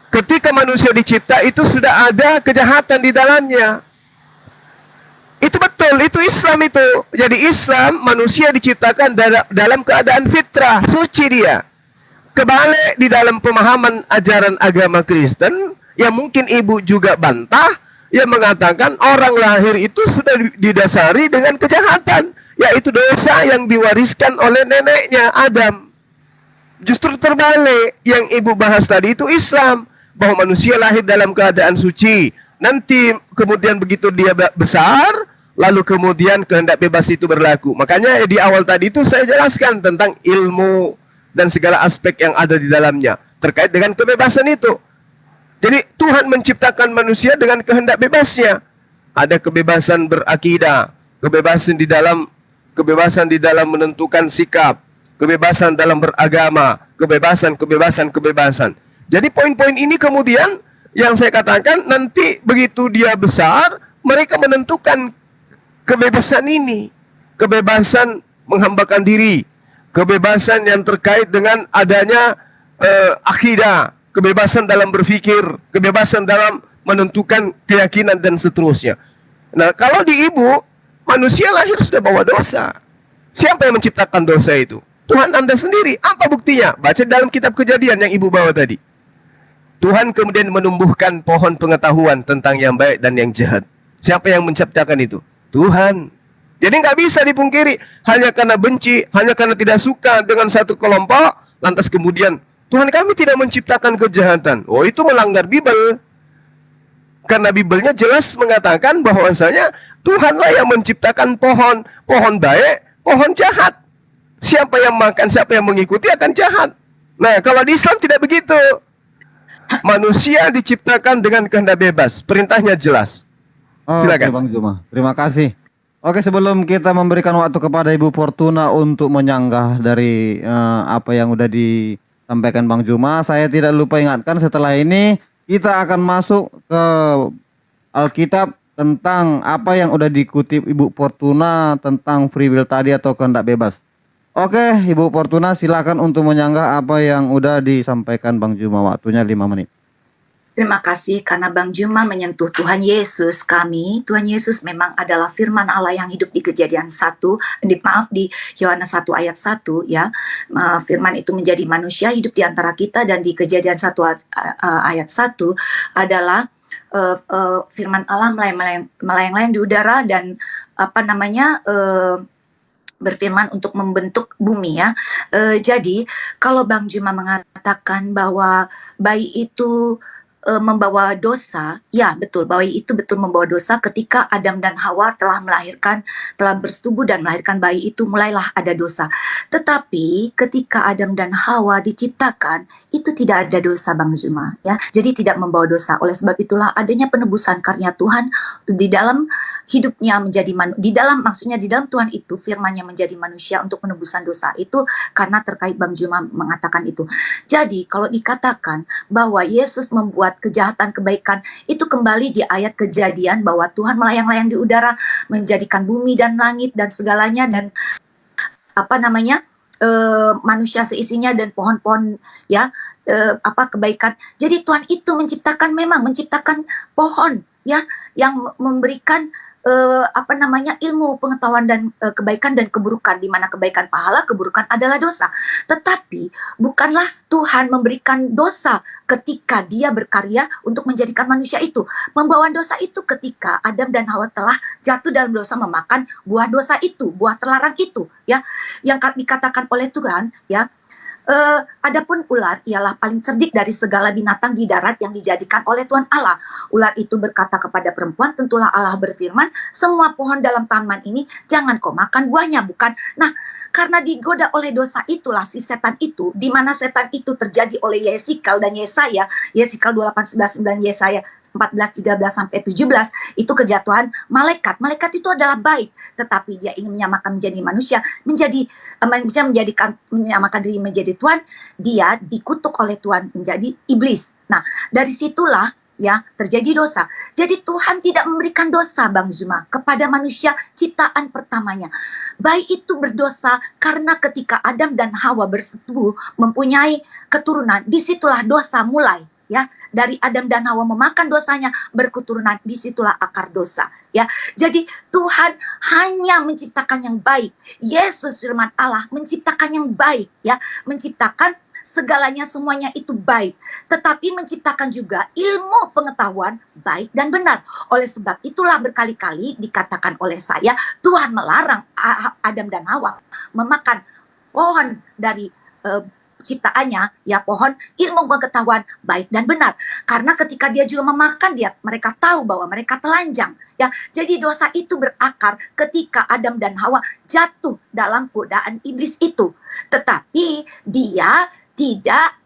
ketika manusia dicipta itu sudah ada kejahatan di dalamnya. Itu betul, itu Islam itu. Jadi Islam, manusia diciptakan dalam keadaan fitrah, suci dia. Kebalik di dalam pemahaman ajaran agama Kristen, yang mungkin ibu juga bantah, yang mengatakan orang lahir itu sudah didasari dengan kejahatan, yaitu dosa yang diwariskan oleh neneknya Adam. Justru terbalik, yang ibu bahas tadi itu Islam, bahwa manusia lahir dalam keadaan suci. Nanti kemudian begitu dia besar, lalu kemudian kehendak bebas itu berlaku. Makanya di awal tadi itu saya jelaskan tentang ilmu dan segala aspek yang ada di dalamnya terkait dengan kebebasan itu. Jadi Tuhan menciptakan manusia dengan kehendak bebasnya. Ada kebebasan berakidah, kebebasan di dalam menentukan sikap, kebebasan dalam beragama, kebebasan. Jadi poin-poin ini kemudian yang saya katakan nanti begitu dia besar, mereka menentukan kebebasan ini. Kebebasan menghambakan diri, kebebasan yang terkait dengan adanya akidah, kebebasan dalam berpikir, kebebasan dalam menentukan keyakinan dan seterusnya. Nah, kalau di ibu, manusia lahir sudah bawa dosa. Siapa yang menciptakan dosa itu? Tuhan Anda sendiri. Apa buktinya? Baca dalam kitab Kejadian yang ibu bawa tadi. Tuhan kemudian menumbuhkan pohon pengetahuan tentang yang baik dan yang jahat. Siapa yang menciptakan itu? Tuhan. Jadi nggak bisa dipungkiri. Hanya karena benci, hanya karena tidak suka dengan satu kelompok, lantas kemudian Tuhan kami tidak menciptakan kejahatan. Oh, itu melanggar Bible. Karena Bibelnya jelas mengatakan bahwasanya Tuhanlah yang menciptakan pohon baik, pohon jahat. Siapa yang makan, siapa yang mengikuti akan jahat. Nah, kalau di Islam tidak begitu. Manusia diciptakan dengan kehendak bebas. Perintahnya jelas. Silakan. Oke, Bang Juma. Terima kasih. Oke, sebelum kita memberikan waktu kepada Ibu Fortuna untuk menyanggah dari apa yang udah disampaikan Bang Juma, saya tidak lupa ingatkan setelah ini kita akan masuk ke Alkitab tentang apa yang udah dikutip Ibu Fortuna tentang free will tadi atau kehendak bebas. Oke, Ibu Fortuna silakan untuk menyanggah apa yang udah disampaikan Bang Juma. Waktunya 5 menit. Terima kasih karena Bang Juma menyentuh Tuhan Yesus kami. Tuhan Yesus memang adalah firman Allah yang hidup di Kejadian 1, di Yohanes 1 ayat 1 ya. Firman itu menjadi manusia hidup di antara kita, dan di Kejadian 1 ayat 1 adalah firman Allah melayang-layang di udara dan berfirman untuk membentuk bumi ya. Jadi kalau Bang Juma mengatakan bahwa bayi itu membawa dosa, ya betul, bayi itu betul membawa dosa. Ketika Adam dan Hawa telah bersetubuh dan melahirkan bayi itu, mulailah ada dosa. Tetapi ketika Adam dan Hawa diciptakan, itu tidak ada dosa Bang Zuma ya. Jadi tidak membawa dosa. Oleh sebab itulah adanya penebusan karya Tuhan di dalam hidupnya di dalam Tuhan itu firman-Nya menjadi manusia untuk penebusan dosa. Itu karena terkait Bang Juma mengatakan itu. Jadi kalau dikatakan bahwa Yesus membuat kejahatan kebaikan, itu kembali di ayat Kejadian bahwa Tuhan melayang-layang di udara, menjadikan bumi dan langit dan segalanya, dan manusia seisinya dan pohon-pohon ya, kebaikan. Jadi Tuhan itu menciptakan pohon ya yang memberikan ilmu, pengetahuan dan kebaikan dan keburukan, di mana kebaikan pahala, keburukan adalah dosa. Tetapi bukanlah Tuhan memberikan dosa ketika Dia berkarya untuk menjadikan manusia itu. Pembawaan dosa itu ketika Adam dan Hawa telah jatuh dalam dosa, memakan buah dosa itu, buah terlarang itu ya, yang dikatakan oleh Tuhan ya. Adapun ular ialah paling cerdik dari segala binatang di darat yang dijadikan oleh Tuhan Allah. Ular itu berkata kepada perempuan, tentulah Allah berfirman, semua pohon dalam taman ini jangan kau makan buahnya, bukan? Nah, karena digoda oleh dosa itulah si setan itu, di mana setan itu terjadi oleh Yeskiel dan Yesaya, Yeskiel 28:11, 9, Yesaya 14:13-17, itu kejatuhan malaikat. Malaikat itu adalah baik, tetapi dia ingin menyamakan menjadi manusia, menyamakan diri menjadi Tuhan, dia dikutuk oleh Tuhan menjadi iblis. Nah, dari situlah ya terjadi dosa. Jadi Tuhan tidak memberikan dosa, Bang Zuma, kepada manusia ciptaan pertamanya. Bayi itu berdosa karena ketika Adam dan Hawa bersetubuh mempunyai keturunan, disitulah dosa mulai. Ya, dari Adam dan Hawa memakan dosanya berketurunan, disitulah akar dosa. Ya, jadi Tuhan hanya menciptakan yang baik. Yesus firman Allah menciptakan yang baik, ya, menciptakan segalanya, semuanya itu baik, tetapi menciptakan juga ilmu pengetahuan baik dan benar. Oleh sebab itulah berkali-kali dikatakan oleh saya, Tuhan melarang Adam dan Hawa memakan pohon dari ciptaannya, ya, pohon ilmu pengetahuan baik dan benar. Karena ketika dia juga memakan, mereka tahu bahwa mereka telanjang. Ya, jadi dosa itu berakar ketika Adam dan Hawa jatuh dalam godaan iblis itu. Tetapi dia tidak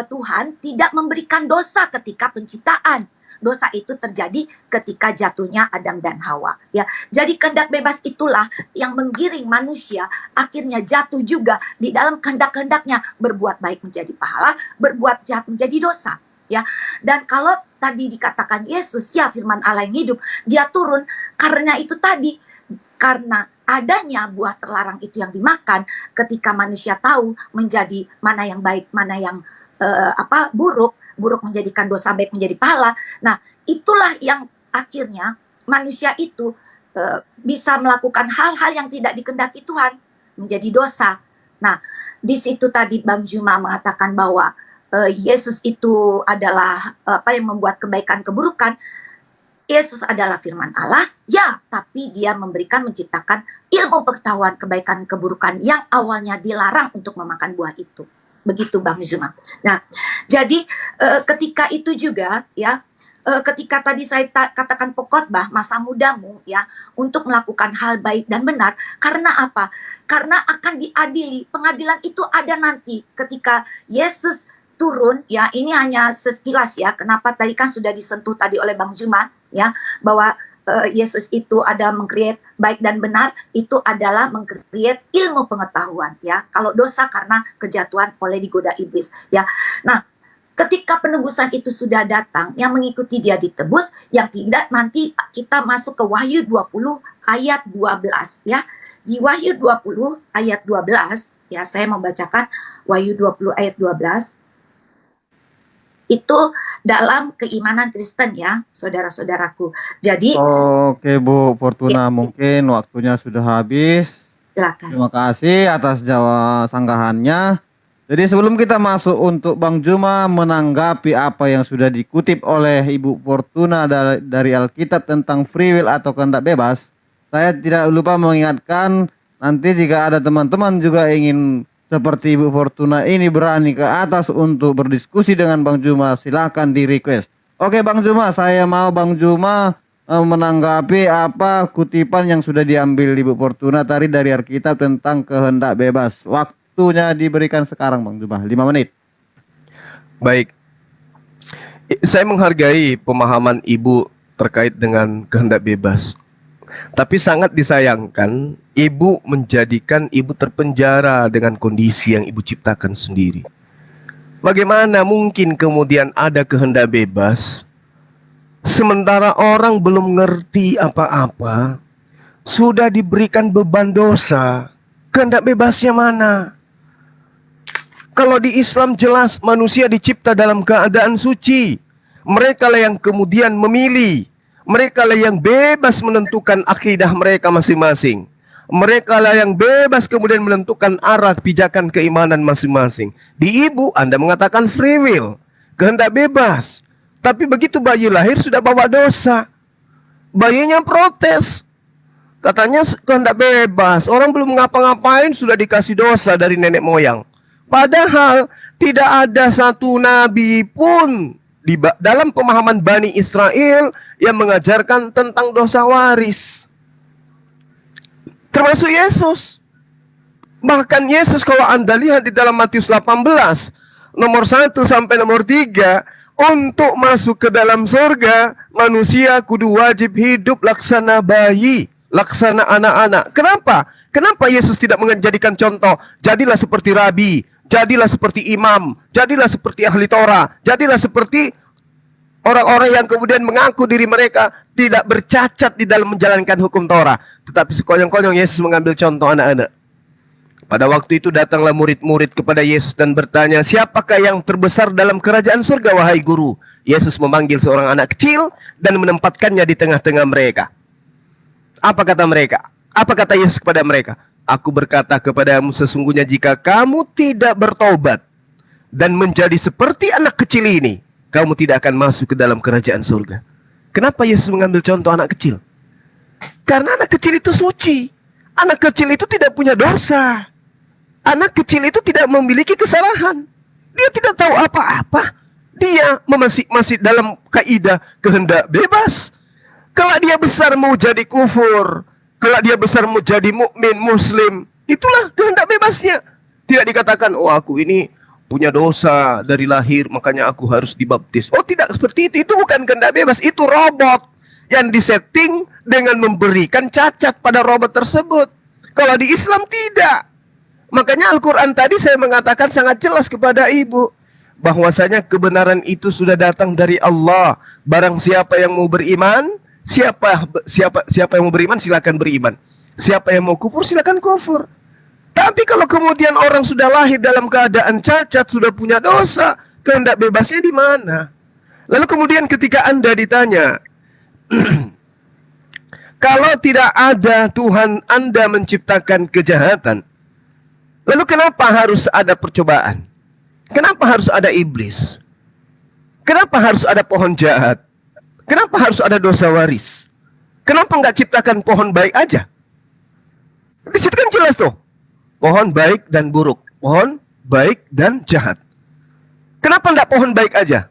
Tuhan tidak memberikan dosa ketika penciptaan. Dosa itu terjadi ketika jatuhnya Adam dan Hawa. Ya, jadi kehendak bebas itulah yang menggiring manusia akhirnya jatuh juga di dalam kehendak-kehendaknya, berbuat baik menjadi pahala, berbuat jahat menjadi dosa. Ya, dan kalau tadi dikatakan Yesus, ya firman Allah yang hidup, dia turun karena itu tadi, karena adanya buah terlarang itu yang dimakan, ketika manusia tahu menjadi mana yang baik, mana yang buruk menjadikan dosa, baik menjadi pahala. Nah, itulah yang akhirnya manusia itu bisa melakukan hal-hal yang tidak dikehendaki Tuhan, menjadi dosa. Nah, di situ tadi Bang Juma mengatakan bahwa Yesus itu adalah yang membuat kebaikan keburukan. Yesus adalah firman Allah, ya, tapi dia menciptakan ilmu pengetahuan kebaikan keburukan yang awalnya dilarang untuk memakan buah itu. Begitu Bang Zuma. Nah, jadi ketika itu juga, ya, ketika tadi saya katakan pokotbah masa mudamu, ya, untuk melakukan hal baik dan benar, karena apa? Karena akan diadili. Pengadilan itu ada nanti ketika Yesus turun, ya, ini hanya sekilas, ya, kenapa tadi kan sudah disentuh tadi oleh Bang Zuma, ya, bahwa Yesus itu adalah meng-create baik dan benar, itu adalah meng-create ilmu pengetahuan, ya. Kalau dosa karena kejatuhan oleh digoda iblis, ya. Nah, ketika penebusan itu sudah datang, yang mengikuti dia ditebus, yang tidak nanti kita masuk ke Wahyu 20 ayat 12, ya. Di Wahyu 20 ayat 12, ya, saya membacakan Wahyu 20 ayat 12. Itu dalam keimanan Kristen, ya, saudara-saudaraku. Jadi Oke Bu ya, Fortuna, mungkin waktunya sudah habis. silakan. Terima kasih atas jawab sanggahannya. Jadi sebelum kita masuk untuk Bang Juma menanggapi apa yang sudah dikutip oleh Ibu Fortuna dari Alkitab tentang free will atau kehendak bebas, saya tidak lupa mengingatkan nanti jika ada teman-teman juga ingin seperti Ibu Fortuna ini berani ke atas untuk berdiskusi dengan Bang Juma, silahkan di request. Oke Bang Juma, saya mau Bang Juma menanggapi apa kutipan yang sudah diambil Ibu Fortuna tadi dari Alkitab tentang kehendak bebas. Waktunya diberikan sekarang Bang Juma, 5 menit. Baik, saya menghargai pemahaman Ibu terkait dengan kehendak bebas. Tapi sangat disayangkan, Ibu menjadikan Ibu terpenjara dengan kondisi yang Ibu ciptakan sendiri. Bagaimana mungkin kemudian ada kehendak bebas, sementara orang belum ngerti apa-apa, sudah diberikan beban dosa. Kehendak bebasnya mana? Kalau di Islam jelas manusia dicipta dalam keadaan suci. Mereka lah yang kemudian memilih. Mereka lah yang bebas menentukan akidah mereka masing-masing. Mereka lah yang bebas kemudian menentukan arah pijakan keimanan masing-masing. Di Ibu Anda mengatakan free will, kehendak bebas. Tapi begitu bayi lahir sudah bawa dosa. Bayinya protes. Katanya kehendak bebas. Orang belum ngapa-ngapain sudah dikasih dosa dari nenek moyang. Padahal tidak ada satu nabi pun dalam pemahaman Bani Israel yang mengajarkan tentang dosa waris. Termasuk Yesus. Bahkan Yesus kalau Anda lihat di dalam Matius 18, nomor 1 sampai nomor 3, untuk masuk ke dalam surga, manusia kudu wajib hidup laksana bayi, laksana anak-anak. Kenapa? Kenapa Yesus tidak menjadikan contoh? Jadilah seperti rabi, jadilah seperti imam, jadilah seperti ahli Torah, jadilah seperti orang-orang yang kemudian mengaku diri mereka tidak bercacat di dalam menjalankan hukum Torah. Tetapi sekonyong-konyong Yesus mengambil contoh anak-anak. Pada waktu itu datanglah murid-murid kepada Yesus dan bertanya, siapakah yang terbesar dalam kerajaan surga, wahai guru? Yesus memanggil seorang anak kecil dan menempatkannya di tengah-tengah mereka. Apa kata mereka? Apa kata Yesus kepada mereka? Aku berkata kepadamu, sesungguhnya jika kamu tidak bertobat dan menjadi seperti anak kecil ini, kamu tidak akan masuk ke dalam kerajaan surga. Kenapa Yesus mengambil contoh anak kecil? Karena anak kecil itu suci. Anak kecil itu tidak punya dosa. Anak kecil itu tidak memiliki kesalahan. Dia tidak tahu apa-apa. Dia masih dalam kaidah kehendak bebas. Kalau dia besar mau jadi kufur, kalau dia besar mau jadi mukmin muslim, itulah kehendak bebasnya. Tidak dikatakan, oh aku ini punya dosa dari lahir, makanya aku harus dibaptis. Oh tidak seperti itu. Itu bukan kehendak bebas. Itu robot yang disetting dengan memberikan cacat pada robot tersebut. Kalau di Islam tidak. Makanya Al-Quran tadi saya mengatakan sangat jelas kepada ibu, bahwasanya kebenaran itu sudah datang dari Allah. Barang siapa yang mau beriman, siapa yang mau beriman silakan beriman. Siapa yang mau kufur silakan kufur. Tapi kalau kemudian orang sudah lahir dalam keadaan cacat, sudah punya dosa, kehendak bebasnya di mana? Lalu kemudian ketika Anda ditanya, kalau tidak ada Tuhan Anda menciptakan kejahatan, lalu kenapa harus ada percobaan? Kenapa harus ada iblis? Kenapa harus ada pohon jahat? Kenapa harus ada dosa waris? Kenapa nggak ciptakan pohon baik aja? Di situ kan jelas tuh. Pohon baik dan buruk. Pohon baik dan jahat. Kenapa nggak pohon baik aja?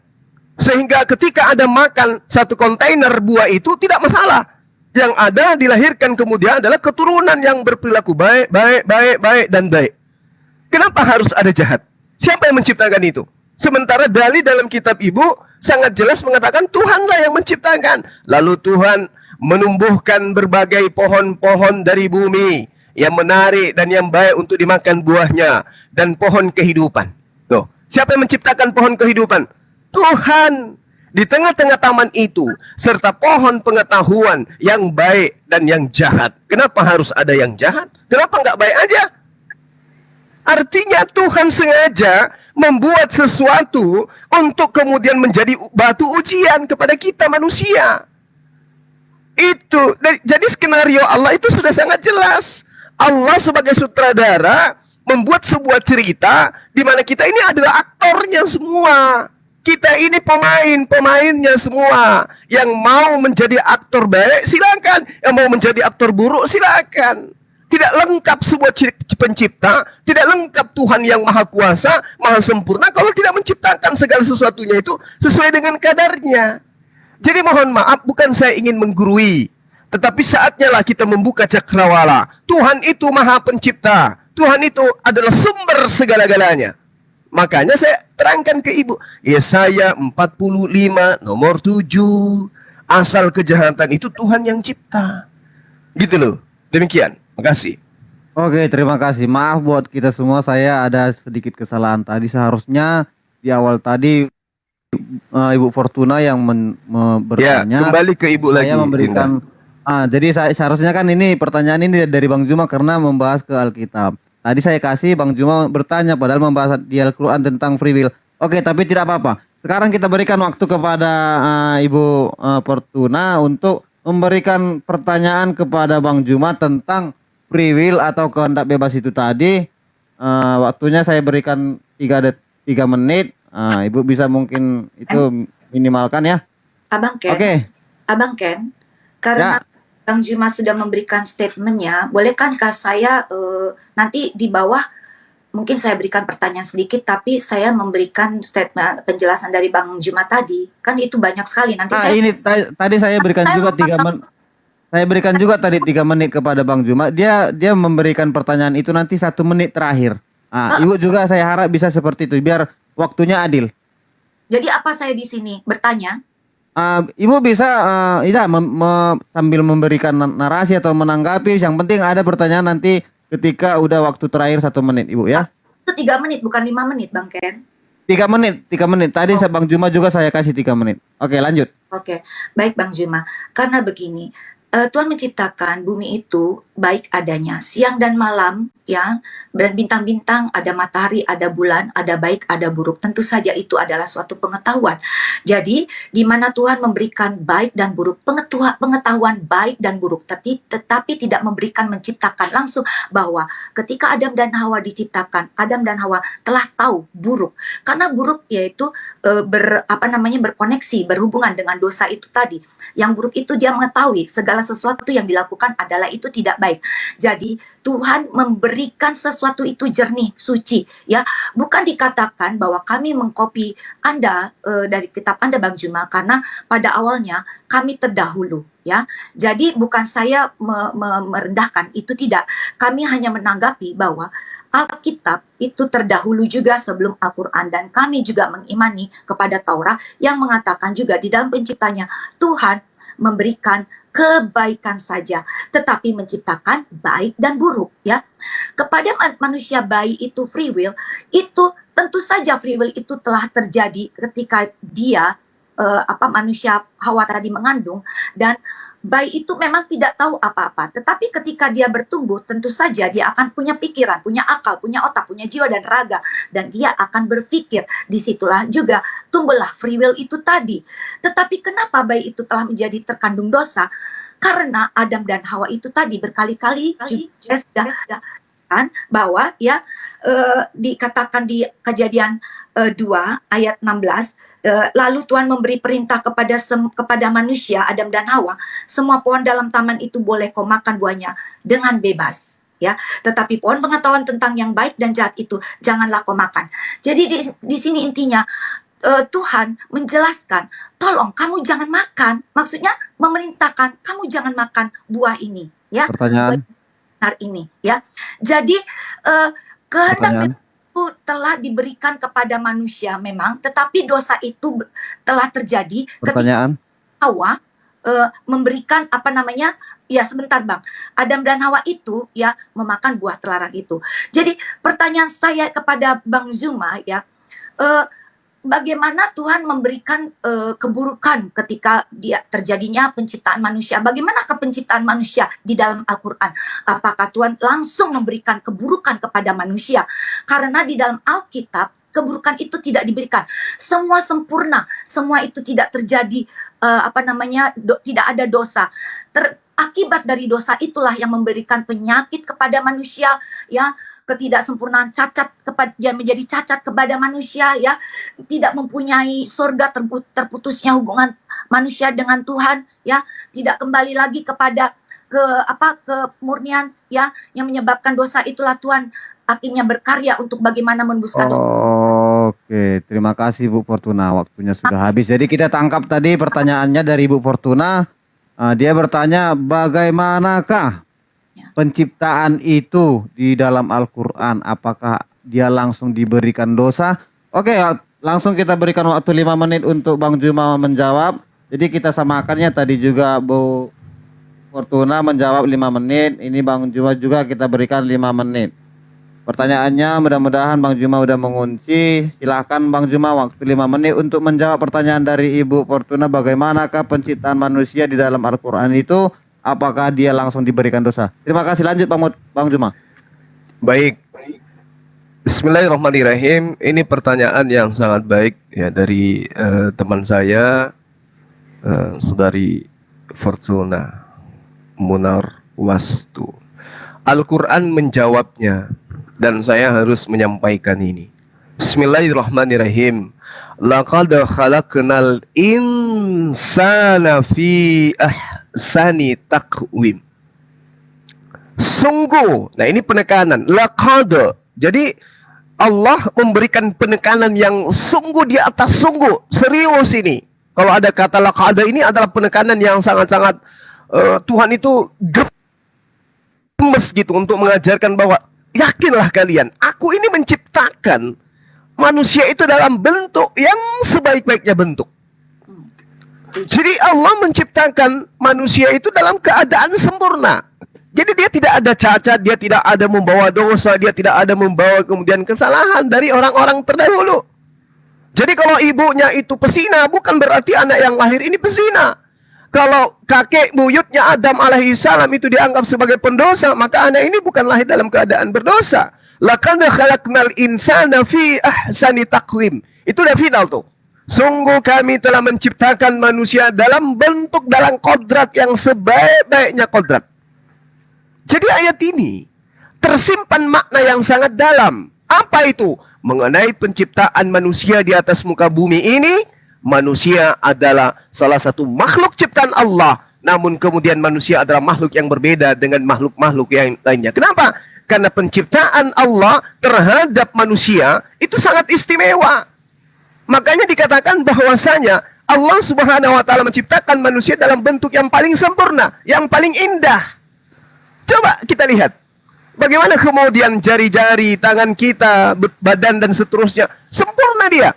Sehingga ketika ada makan satu kontainer buah itu tidak masalah. Yang ada dilahirkan kemudian adalah keturunan yang berperilaku baik, dan baik. Kenapa harus ada jahat? Siapa yang menciptakan itu? Sementara dalil dalam kitab ibu sangat jelas mengatakan Tuhanlah yang menciptakan. Lalu Tuhan menumbuhkan berbagai pohon-pohon dari bumi yang menarik dan yang baik untuk dimakan buahnya, dan pohon kehidupan. Tuh, siapa yang menciptakan pohon kehidupan? Tuhan. Di tengah-tengah taman itu serta pohon pengetahuan yang baik dan yang jahat. Kenapa harus ada yang jahat? Kenapa nggak baik aja? Artinya Tuhan sengaja membuat sesuatu untuk kemudian menjadi batu ujian kepada kita manusia. Itu, jadi skenario Allah itu sudah sangat jelas. Allah sebagai sutradara membuat sebuah cerita di mana kita ini adalah aktornya semua. Kita ini pemainnya semua. Yang mau menjadi aktor baik silakan, yang mau menjadi aktor buruk silakan. Tidak lengkap sebuah pencipta, tidak lengkap Tuhan yang maha kuasa, maha sempurna kalau tidak menciptakan segala sesuatunya itu sesuai dengan kadarnya. Jadi mohon maaf, bukan saya ingin menggurui, tetapi saatnya lah kita membuka cakrawala. Tuhan itu maha pencipta, Tuhan itu adalah sumber segala-galanya. Makanya saya terangkan ke ibu, Yesaya 45 nomor 7, asal kejahatan itu Tuhan yang cipta. Gitu loh, demikian. Makasih. Oke, terima kasih. Maaf buat kita semua, saya ada sedikit kesalahan tadi. Seharusnya di awal tadi Ibu Fortuna yang bertanya. Ya, kembali ke Ibu lagi. Saya memberikan. Jadi seharusnya kan ini pertanyaan ini dari Bang Juma karena membahas ke Alkitab. Tadi saya kasih Bang Juma bertanya padahal membahas di Al-Quran tentang free will. Oke, tapi tidak apa-apa. Sekarang kita berikan waktu kepada Ibu Fortuna untuk memberikan pertanyaan kepada Bang Juma tentang free will atau kehendak bebas itu tadi. Waktunya saya berikan 3 menit. Ibu bisa mungkin itu minimalkan ya. Abang Ken. Oke. Abang Ken, karena Bang Juma sudah memberikan statementnya, bolehkah saya nanti di bawah mungkin saya berikan pertanyaan sedikit, tapi saya memberikan statement penjelasan dari Bang Juma tadi. Kan itu banyak sekali. Nanti Nah, saya ini tadi saya berikan saya juga saya berikan juga tadi 3 menit kepada Bang Juma. Dia memberikan pertanyaan itu nanti 1 menit terakhir. Ibu juga saya harap bisa seperti itu biar waktunya adil. Jadi apa saya di sini bertanya? Ibu bisa sambil memberikan narasi atau menanggapi. Yang penting ada pertanyaan nanti ketika udah waktu terakhir 1 menit, Ibu ya. Itu 3 menit, bukan 5 menit, Bang Ken. 3 menit. Tadi Bang Juma juga saya kasih 3 menit. Oke, lanjut. Oke, baik Bang Juma. Karena begini, Tuhan menciptakan bumi itu baik adanya, siang dan malam, ya, dan bintang-bintang, ada matahari, ada bulan, ada baik, ada buruk. Tentu saja itu adalah suatu pengetahuan. Jadi, di mana Tuhan memberikan baik dan buruk, pengetahuan baik dan buruk, tetapi tidak memberikan menciptakan langsung bahwa ketika Adam dan Hawa diciptakan, Adam dan Hawa telah tahu buruk. Karena buruk yaitu berkoneksi, berhubungan dengan dosa itu tadi. Yang buruk itu dia mengetahui segala sesuatu yang dilakukan adalah itu tidak baik. Jadi Tuhan memberikan sesuatu itu jernih, suci, ya. Bukan dikatakan bahwa kami mengcopy Anda dari kitab Anda Bang Juma, karena pada awalnya kami terdahulu, ya. Jadi bukan saya merendahkan, itu tidak. Kami hanya menanggapi bahwa Alkitab itu terdahulu juga sebelum Al-Quran, dan kami juga mengimani kepada Taurat yang mengatakan juga di dalam penciptanya Tuhan memberikan kebaikan saja, tetapi menciptakan baik dan buruk, ya. Kepada manusia bayi itu free will, itu tentu saja free will itu telah terjadi ketika dia manusia Hawa tadi mengandung, dan bayi itu memang tidak tahu apa-apa. Tetapi ketika dia bertumbuh, tentu saja dia akan punya pikiran, punya akal, punya otak, punya jiwa dan raga. Dan dia akan berpikir. Disitulah juga tumbuhlah free will itu tadi. Tetapi kenapa bayi itu telah menjadi terkandung dosa? Karena Adam dan Hawa itu tadi berkali-kali juga sudah kan bahwa ya dikatakan di Kejadian 2 ayat 16, lalu Tuhan memberi perintah kepada manusia Adam dan Hawa, semua pohon dalam taman itu boleh kau makan buahnya dengan bebas, ya, tetapi pohon pengetahuan tentang yang baik dan jahat itu janganlah kau makan. Jadi di sini intinya Tuhan menjelaskan, tolong kamu jangan makan, maksudnya memerintahkan kamu jangan makan buah ini, ya. Pertanyaan Benar ini, ya. Jadi kehendak itu telah diberikan kepada manusia memang, tetapi dosa itu telah terjadi ketika Hawa memberikan ya sebentar Bang, Adam dan Hawa itu ya memakan buah terlarang itu. Jadi pertanyaan saya kepada Bang Zuma, ya, bagaimana Tuhan memberikan keburukan ketika dia terjadinya penciptaan manusia? Bagaimana penciptaan manusia di dalam Al-Quran? Apakah Tuhan langsung memberikan keburukan kepada manusia? Karena di dalam Alkitab keburukan itu tidak diberikan. Semua sempurna, semua itu tidak terjadi tidak ada dosa. Akibat dari dosa itulah yang memberikan penyakit kepada manusia, ya. Ketidaksempurnaan menjadi cacat kepada manusia, ya, tidak mempunyai surga, terputusnya hubungan manusia dengan Tuhan, ya, tidak kembali lagi kepada kemurnian, ya, yang menyebabkan dosa. Itulah Tuhan akhirnya berkarya untuk bagaimana menembuskan dosa. Oke, terima kasih Bu Fortuna, waktunya sudah habis. Jadi kita tangkap tadi pertanyaannya dari Bu Fortuna. Dia bertanya bagaimanakah penciptaan itu di dalam Al-Quran, apakah dia langsung diberikan dosa? Oke, langsung kita berikan waktu 5 menit untuk Bang Juma menjawab. Jadi kita samakannya, tadi juga Bu Fortuna menjawab 5 menit, ini Bang Juma juga kita berikan 5 menit. Pertanyaannya mudah-mudahan Bang Juma udah mengunci. Silahkan Bang Juma, waktu 5 menit untuk menjawab pertanyaan dari Ibu Fortuna, bagaimanakah penciptaan manusia di dalam Al-Quran itu, apakah dia langsung diberikan dosa? Terima kasih, lanjut Bang Juma. Baik. Bismillahirrahmanirrahim. Ini pertanyaan yang sangat baik ya dari teman saya, Saudari Fortuna Munar Wastu. Al-Quran menjawabnya dan saya harus menyampaikan ini. Bismillahirrahmanirrahim. Laqad khalaqnal insana fi ahsani taqwim. Sungguh, nah ini penekanan laqad. Jadi Allah memberikan penekanan yang sungguh di atas sungguh. Serius ini. Kalau ada kata laqad ini adalah penekanan yang sangat-sangat Tuhan itu gemes gitu untuk mengajarkan bahwa yakinlah kalian, aku ini menciptakan manusia itu dalam bentuk yang sebaik-baiknya bentuk. Jadi Allah menciptakan manusia itu dalam keadaan sempurna. Jadi dia tidak ada cacat, dia tidak ada membawa dosa, dia tidak ada membawa kemudian kesalahan dari orang-orang terdahulu. Jadi kalau ibunya itu pesina, bukan berarti anak yang lahir ini pesina. Kalau kakek buyutnya Adam alaihissalam itu dianggap sebagai pendosa, maka anak ini bukan lahir dalam keadaan berdosa. Laqad khalaqnal insana fi ahsani taqwim. Itu udah final tuh. Sungguh kami telah menciptakan manusia dalam bentuk, dalam kodrat yang sebaik-baiknya kodrat. Jadi ayat ini tersimpan makna yang sangat dalam. Apa itu? Mengenai penciptaan manusia di atas muka bumi ini, manusia adalah salah satu makhluk ciptaan Allah. Namun kemudian manusia adalah makhluk yang berbeda dengan makhluk-makhluk yang lainnya. Kenapa? Karena penciptaan Allah terhadap manusia itu sangat istimewa. Makanya dikatakan bahwasanya Allah Subhanahu wa taala menciptakan manusia dalam bentuk yang paling sempurna, yang paling indah. Coba kita lihat. Bagaimana kemudian jari-jari, tangan kita, badan dan seterusnya sempurna dia.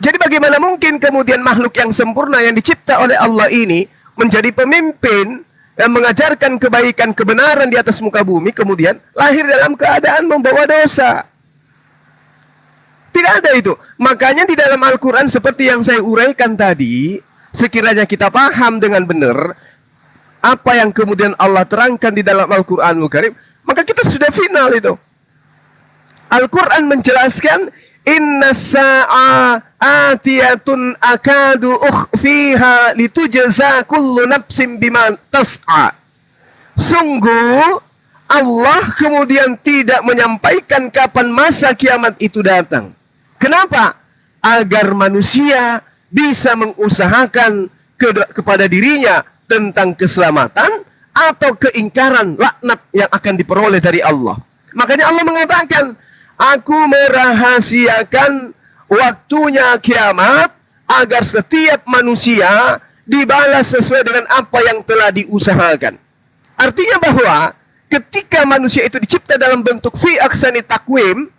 Jadi bagaimana mungkin kemudian makhluk yang sempurna yang dicipta oleh Allah ini menjadi pemimpin yang mengajarkan kebaikan, kebenaran di atas muka bumi, kemudian lahir dalam keadaan membawa dosa. Tidak ada itu. Makanya di dalam Al-Quran seperti yang saya uraikan tadi, sekiranya kita paham dengan benar apa yang kemudian Allah terangkan di dalam Al-Quranul Karim, maka kita sudah final itu. Al-Quran menjelaskan, Inna sa'a atiyatun akadu ukhfiha litujza kullu nafsim bima tas'a. Sungguh Allah kemudian tidak menyampaikan kapan masa kiamat itu datang. Kenapa? Agar manusia bisa mengusahakan kepada dirinya tentang keselamatan atau keingkaran laknat yang akan diperoleh dari Allah. Makanya Allah mengatakan, aku merahasiakan waktunya kiamat agar setiap manusia dibalas sesuai dengan apa yang telah diusahakan. Artinya bahwa ketika manusia itu dicipta dalam bentuk fi aksani takwim,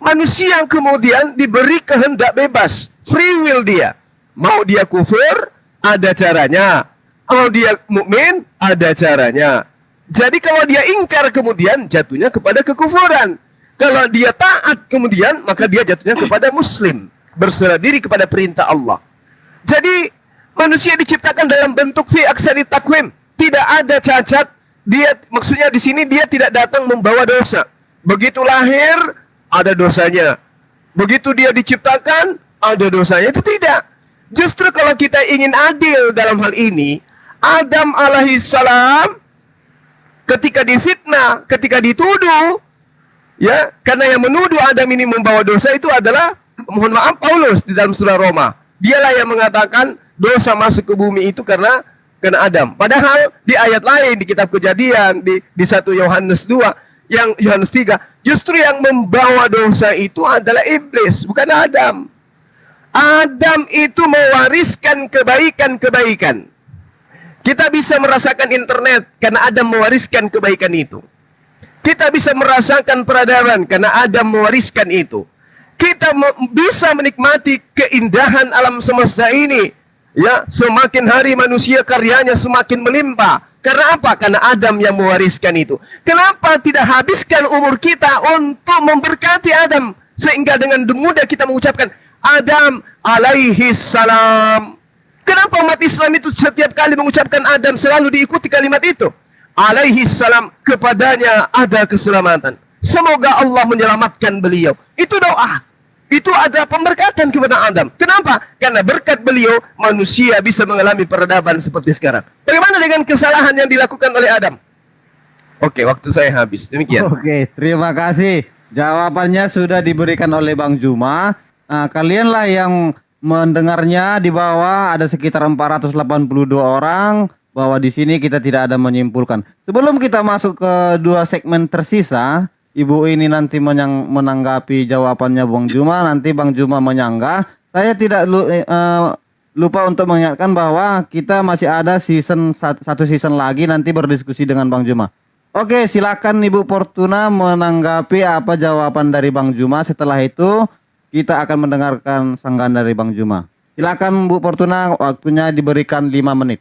manusia kemudian diberi kehendak bebas, free will dia. Mau dia kufur, ada caranya. Mau dia mukmin, ada caranya. Jadi kalau dia ingkar kemudian jatuhnya kepada kekufuran. Kalau dia taat kemudian maka dia jatuhnya kepada muslim, berserah diri kepada perintah Allah. Jadi manusia diciptakan dalam bentuk fi aksani takwim, tidak ada cacat. Dia maksudnya di sini dia tidak datang membawa dosa. Begitu lahir ada dosanya. Begitu dia diciptakan ada dosanya, itu tidak. Justru kalau kita ingin adil dalam hal ini, Adam alaihissalam ketika difitnah, ketika dituduh, ya, karena yang menuduh Adam ini membawa dosa itu adalah, mohon maaf, Paulus di dalam surah Roma. Dialah yang mengatakan dosa masuk ke bumi itu karena Adam. Padahal di ayat lain di kitab Kejadian di 1 Yohanes 2, yang Yohanes 3, justru yang membawa dosa itu adalah iblis, bukan Adam. Adam itu mewariskan kebaikan-kebaikan. Kita bisa merasakan internet karena Adam mewariskan kebaikan itu. Kita bisa merasakan peradaban karena Adam mewariskan itu. Kita bisa menikmati keindahan alam semesta ini. Ya, semakin hari manusia karyanya semakin melimpah. Karena apa? Karena Adam yang mewariskan itu. Kenapa tidak habiskan umur kita untuk memberkati Adam? Sehingga dengan mudah kita mengucapkan Adam alaihi salam. Kenapa umat Islam itu setiap kali mengucapkan Adam selalu diikuti kalimat itu? Alaihi salam, kepadanya ada keselamatan. Semoga Allah menyelamatkan beliau. Itu doa. Itu ada pemberkatan kepada Adam. Kenapa? Karena berkat beliau manusia bisa mengalami peradaban seperti sekarang. Bagaimana dengan kesalahan yang dilakukan oleh Adam? Oke, waktu saya habis. Demikian. Oke, terima kasih. Jawabannya sudah diberikan oleh Bang Juma. Nah, kalianlah yang mendengarnya di bawah, ada sekitar 482 orang, bahwa di sini kita tidak ada menyimpulkan. Sebelum kita masuk ke dua segmen tersisa, Ibu ini nanti menanggapi jawabannya Bang Juma, nanti Bang Juma menyanggah. Saya tidak lupa untuk mengingatkan bahwa kita masih ada satu season lagi nanti berdiskusi dengan Bang Juma. Oke, silakan Ibu Fortuna menanggapi apa jawaban dari Bang Juma. Setelah itu kita akan mendengarkan sanggahan dari Bang Juma. Silakan Bu Fortuna, waktunya diberikan 5 menit.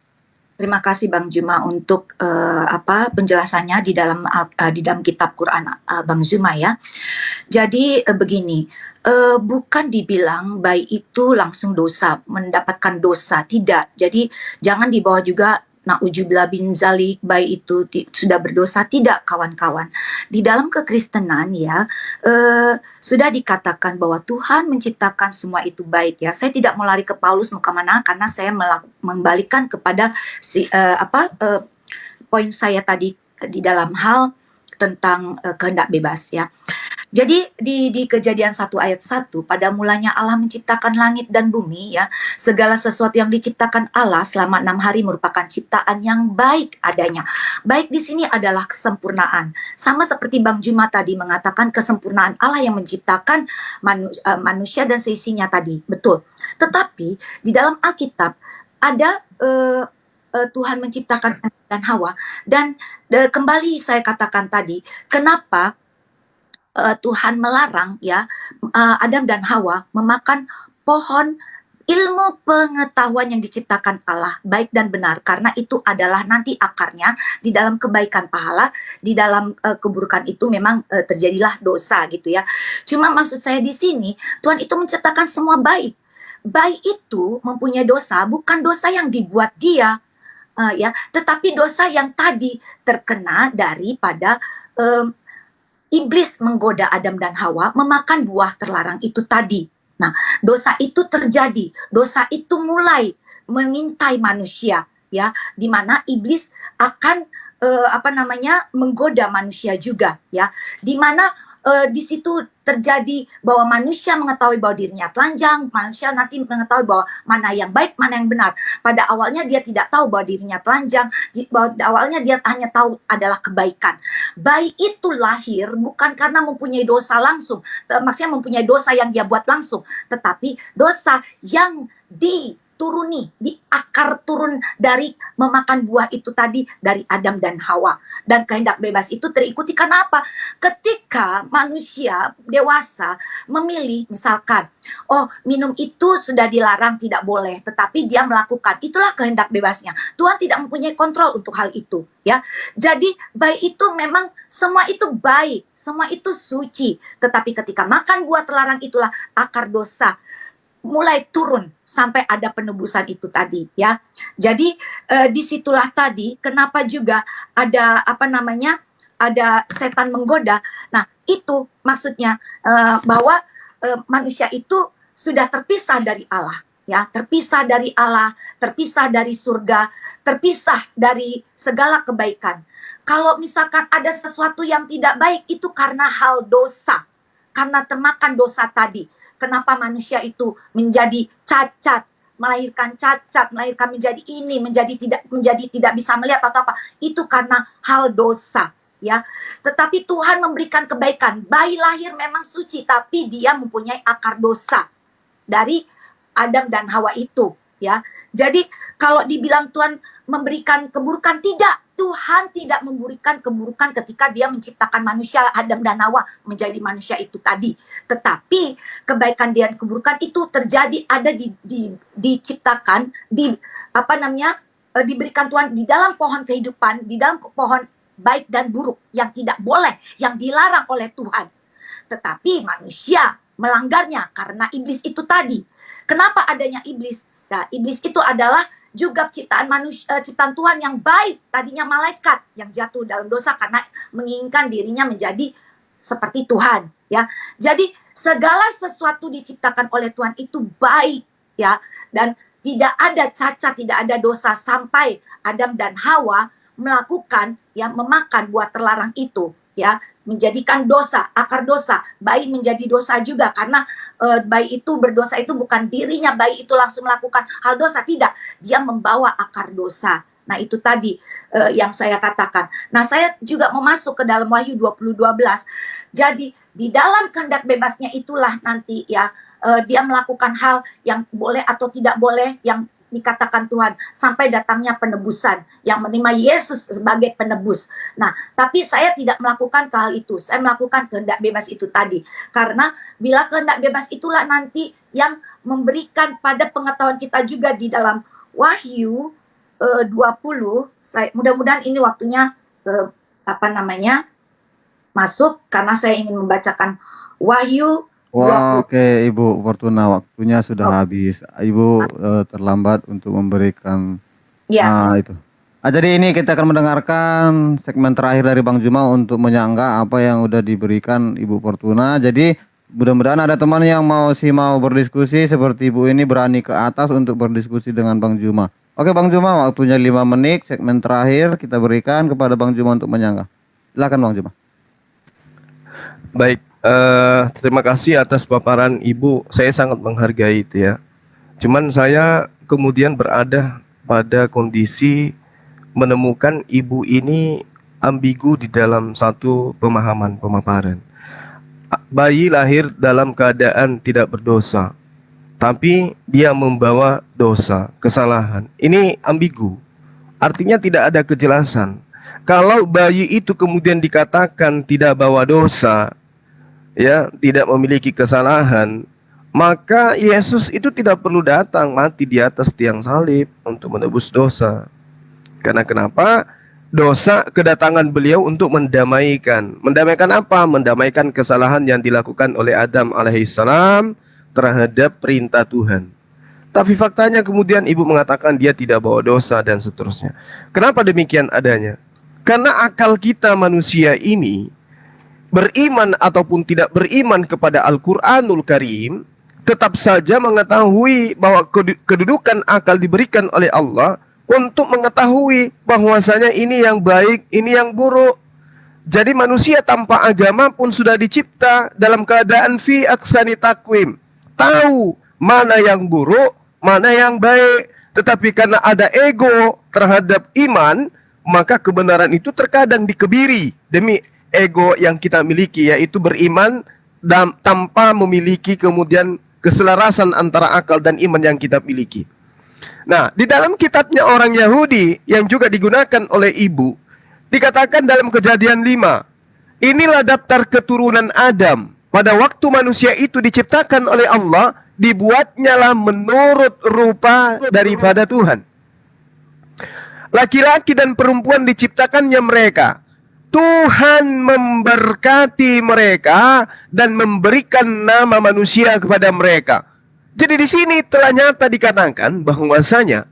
Terima kasih Bang Juma untuk penjelasannya di dalam kitab Quran Bang Juma ya. Jadi begini, bukan dibilang bayi itu langsung dosa, mendapatkan dosa, tidak. Jadi jangan dibawa juga na'udzubillah bin zalik, bayi itu sudah berdosa, tidak kawan-kawan. Di dalam kekristenan ya, sudah dikatakan bahwa Tuhan menciptakan semua itu baik ya. Saya tidak mau lari ke Paulus mau kemana karena saya membalikan kepada poin saya tadi di dalam hal tentang kehendak bebas ya. Jadi di Kejadian 1 ayat 1, pada mulanya Allah menciptakan langit dan bumi ya. Segala sesuatu yang diciptakan Allah selama 6 hari merupakan ciptaan yang baik adanya. Baik di sini adalah kesempurnaan. Sama seperti Bang Juma tadi mengatakan kesempurnaan Allah yang menciptakan manusia dan seisinya tadi. Betul. Tetapi di dalam Alkitab ada Tuhan menciptakan Adam dan Hawa, dan kembali saya katakan tadi, kenapa Tuhan melarang ya Adam dan Hawa memakan pohon ilmu pengetahuan yang diciptakan Allah baik dan benar, karena itu adalah nanti akarnya di dalam kebaikan pahala, di dalam keburukan itu memang terjadilah dosa gitu ya. Cuma maksud saya di sini Tuhan itu menciptakan semua baik. Bayi itu mempunyai dosa, bukan dosa yang dibuat dia, ya, tetapi dosa yang tadi terkena daripada iblis menggoda Adam dan Hawa memakan buah terlarang itu tadi. Nah, dosa itu terjadi, dosa itu mulai mengintai manusia, ya, di mana iblis akan menggoda manusia juga, ya, di mana di situ terjadi bahwa manusia mengetahui bahwa dirinya telanjang, manusia nanti mengetahui bahwa mana yang baik, mana yang benar. Pada awalnya dia tidak tahu bahwa dirinya telanjang, pada awalnya dia hanya tahu adalah kebaikan. Bayi itu lahir bukan karena mempunyai dosa langsung, maksudnya mempunyai dosa yang dia buat langsung, tetapi dosa yang dituruni, di akar turun dari memakan buah itu tadi dari Adam dan Hawa. Dan kehendak bebas itu terikuti karena apa? Ketika manusia dewasa memilih, misalkan, oh minum itu sudah dilarang, tidak boleh, tetapi dia melakukan, itulah kehendak bebasnya. Tuhan tidak mempunyai kontrol untuk hal itu, ya. Jadi baik itu memang semua itu baik, semua itu suci, tetapi ketika makan buah terlarang itulah akar dosa mulai turun sampai ada penebusan itu tadi, ya. Jadi disitulah tadi kenapa juga ada ada setan menggoda. Nah itu maksudnya bahwa manusia itu sudah terpisah dari Allah, ya, terpisah dari Allah, terpisah dari surga, terpisah dari segala kebaikan. Kalau misalkan ada sesuatu yang tidak baik itu karena hal dosa, karena termakan dosa tadi. Kenapa manusia itu menjadi cacat, melahirkan cacat, melahirkan menjadi ini, menjadi tidak bisa melihat atau apa? Itu karena hal dosa, ya. Tetapi Tuhan memberikan kebaikan. Bayi lahir memang suci, tapi dia mempunyai akar dosa dari Adam dan Hawa itu, ya. Jadi kalau dibilang Tuhan memberikan keburukan, tidak. Tuhan tidak memberikan keburukan ketika dia menciptakan manusia, Adam dan Hawa menjadi manusia itu tadi. Tetapi kebaikan dan keburukan itu terjadi, ada diciptakan, diberikan Tuhan di dalam pohon kehidupan, di dalam pohon baik dan buruk yang tidak boleh, yang dilarang oleh Tuhan. Tetapi manusia melanggarnya karena iblis itu tadi. Kenapa adanya iblis? Nah, iblis itu adalah juga ciptaan manusia, ciptaan Tuhan yang baik, tadinya malaikat yang jatuh dalam dosa karena menginginkan dirinya menjadi seperti Tuhan, ya. Jadi segala sesuatu diciptakan oleh Tuhan itu baik, ya, dan tidak ada cacat, tidak ada dosa sampai Adam dan Hawa melakukan, ya, memakan buah terlarang itu, ya, menjadikan dosa, akar dosa. Bayi menjadi dosa juga karena bayi itu berdosa itu bukan dirinya, bayi itu langsung melakukan hal dosa, tidak, dia membawa akar dosa. Nah itu tadi yang saya katakan. Nah saya juga mau masuk ke dalam Wahyu 20:12. Jadi di dalam kehendak bebasnya itulah nanti ya dia melakukan hal yang boleh atau tidak boleh yang dikatakan Tuhan sampai datangnya penebusan yang menerima Yesus sebagai penebus. Nah, tapi saya tidak melakukan hal itu. Saya melakukan kehendak bebas itu tadi. Karena bila kehendak bebas itulah nanti yang memberikan pada pengetahuan kita juga di dalam Wahyu 20. Mudah-mudahan ini waktunya masuk karena saya ingin membacakan Wahyu. Wah, oke Ibu Fortuna, waktunya sudah habis. Ibu terlambat untuk memberikan itu. Jadi ini kita akan mendengarkan segmen terakhir dari Bang Juma untuk menyanggah apa yang udah diberikan Ibu Fortuna. Jadi mudah-mudahan ada teman yang mau berdiskusi seperti Ibu ini berani ke atas untuk berdiskusi dengan Bang Juma. Oke Bang Juma, waktunya 5 menit, segmen terakhir kita berikan kepada Bang Juma untuk menyanggah. Silakan Bang Juma. Baik, terima kasih atas paparan Ibu. Saya sangat menghargai itu ya. Cuman saya kemudian berada pada kondisi menemukan Ibu ini ambigu di dalam satu pemaparan. Bayi lahir dalam keadaan tidak berdosa, tapi dia membawa dosa, kesalahan. Ini ambigu, artinya tidak ada kejelasan. Kalau bayi itu kemudian dikatakan tidak bawa dosa, ya, tidak memiliki kesalahan, maka Yesus itu tidak perlu datang mati di atas tiang salib untuk menebus dosa. Karena kenapa? Dosa kedatangan beliau untuk mendamaikan. Mendamaikan apa? Mendamaikan kesalahan yang dilakukan oleh Adam alaihissalam terhadap perintah Tuhan. Tapi faktanya kemudian Ibu mengatakan dia tidak bawa dosa dan seterusnya. Kenapa demikian adanya? Karena akal kita manusia ini, beriman ataupun tidak beriman kepada Al-Quranul Karim, tetap saja mengetahui bahwa kedudukan akal diberikan oleh Allah untuk mengetahui bahwasanya ini yang baik, ini yang buruk. Jadi manusia tanpa agama pun sudah dicipta dalam keadaan fi aksani takwim, tahu mana yang buruk, mana yang baik. Tetapi karena ada ego terhadap iman, maka kebenaran itu terkadang dikebiri demi ego yang kita miliki, yaitu beriman tanpa memiliki kemudian keselarasan antara akal dan iman yang kita miliki. Nah, di dalam kitabnya orang Yahudi yang juga digunakan oleh Ibu, dikatakan dalam Kejadian 5, inilah daftar keturunan Adam. Pada waktu manusia itu diciptakan oleh Allah, dibuatnya lah menurut rupa daripada Tuhan. Laki-laki dan perempuan diciptakannya mereka. Tuhan memberkati mereka dan memberikan nama manusia kepada mereka. Jadi di sini telah nyata dikatakan bahwasanya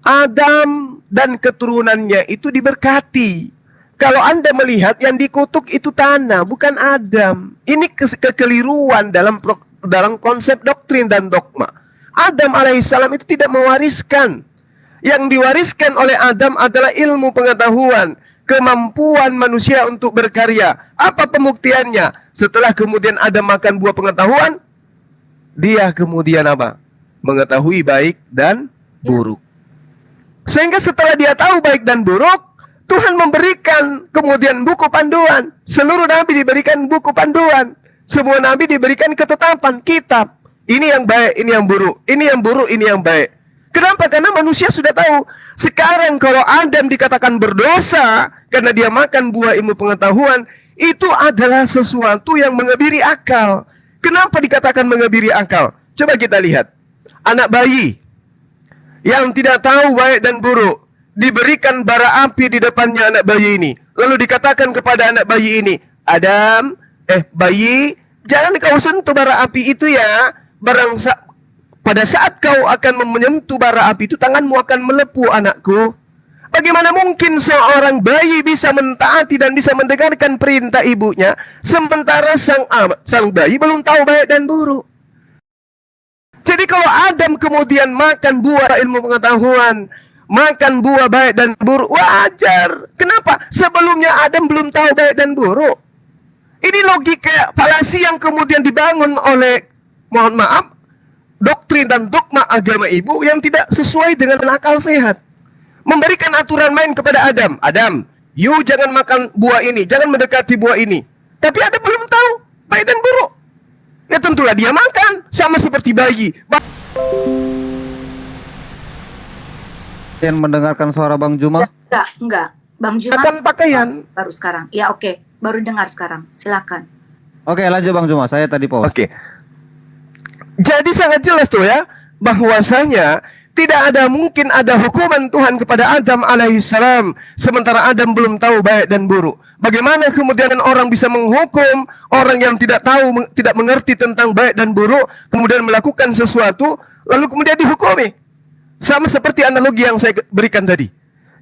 Adam dan keturunannya itu diberkati. Kalau Anda melihat yang dikutuk itu tanah, bukan Adam. Ini kekeliruan dalam konsep doktrin dan dogma. Adam alaihissalam itu tidak mewariskan. Yang diwariskan oleh Adam adalah ilmu pengetahuan, kemampuan manusia untuk berkarya. Apa pembuktiannya? Setelah kemudian Adam makan buah pengetahuan, dia kemudian apa? Mengetahui baik dan buruk. Sehingga setelah dia tahu baik dan buruk, Tuhan memberikan kemudian buku panduan. Seluruh nabi diberikan buku panduan. Semua nabi diberikan ketetapan, kitab. Ini yang baik, ini yang buruk. Ini yang buruk, ini yang baik. Kenapa? Karena manusia sudah tahu. Sekarang kalau Adam dikatakan berdosa karena dia makan buah ilmu pengetahuan, itu adalah sesuatu yang mengebiri akal. Kenapa dikatakan mengebiri akal? Coba kita lihat. Anak bayi yang tidak tahu baik dan buruk, diberikan bara api di depannya anak bayi ini. Lalu dikatakan kepada anak bayi ini, Adam, bayi, jangan kau sentuh bara api itu ya. Pada saat kau akan menyentuh bara api itu, tanganmu akan melepuh anakku. Bagaimana mungkin seorang bayi bisa mentaati dan bisa mendengarkan perintah ibunya, sementara sang bayi belum tahu baik dan buruk. Jadi kalau Adam kemudian makan buah ilmu pengetahuan, makan buah baik dan buruk, wajar. Kenapa? Sebelumnya Adam belum tahu baik dan buruk. Ini logika falasi yang kemudian dibangun oleh, mohon maaf, doktrin dan dogma agama Ibu yang tidak sesuai dengan akal sehat. Memberikan aturan main kepada Adam. Adam, you jangan makan buah ini, jangan mendekati buah ini. Tapi ada belum tahu baik dan buruk. Ya tentulah dia makan sama seperti bayi. Yang mendengarkan suara Bang Juma? Enggak. Bang Juma Makan pakaian. baru sekarang. Ya oke, baru dengar sekarang. Silakan. Oke, lanjut Bang Juma. Saya tadi pause. Oke. Jadi sangat jelas tuh ya, bahwasanya tidak ada mungkin ada hukuman Tuhan kepada Adam alaihissalam sementara Adam belum tahu baik dan buruk. Bagaimana kemudian orang bisa menghukum orang yang tidak tahu, tidak mengerti tentang baik dan buruk, kemudian melakukan sesuatu lalu kemudian dihukumi? Sama seperti analogi yang saya berikan tadi.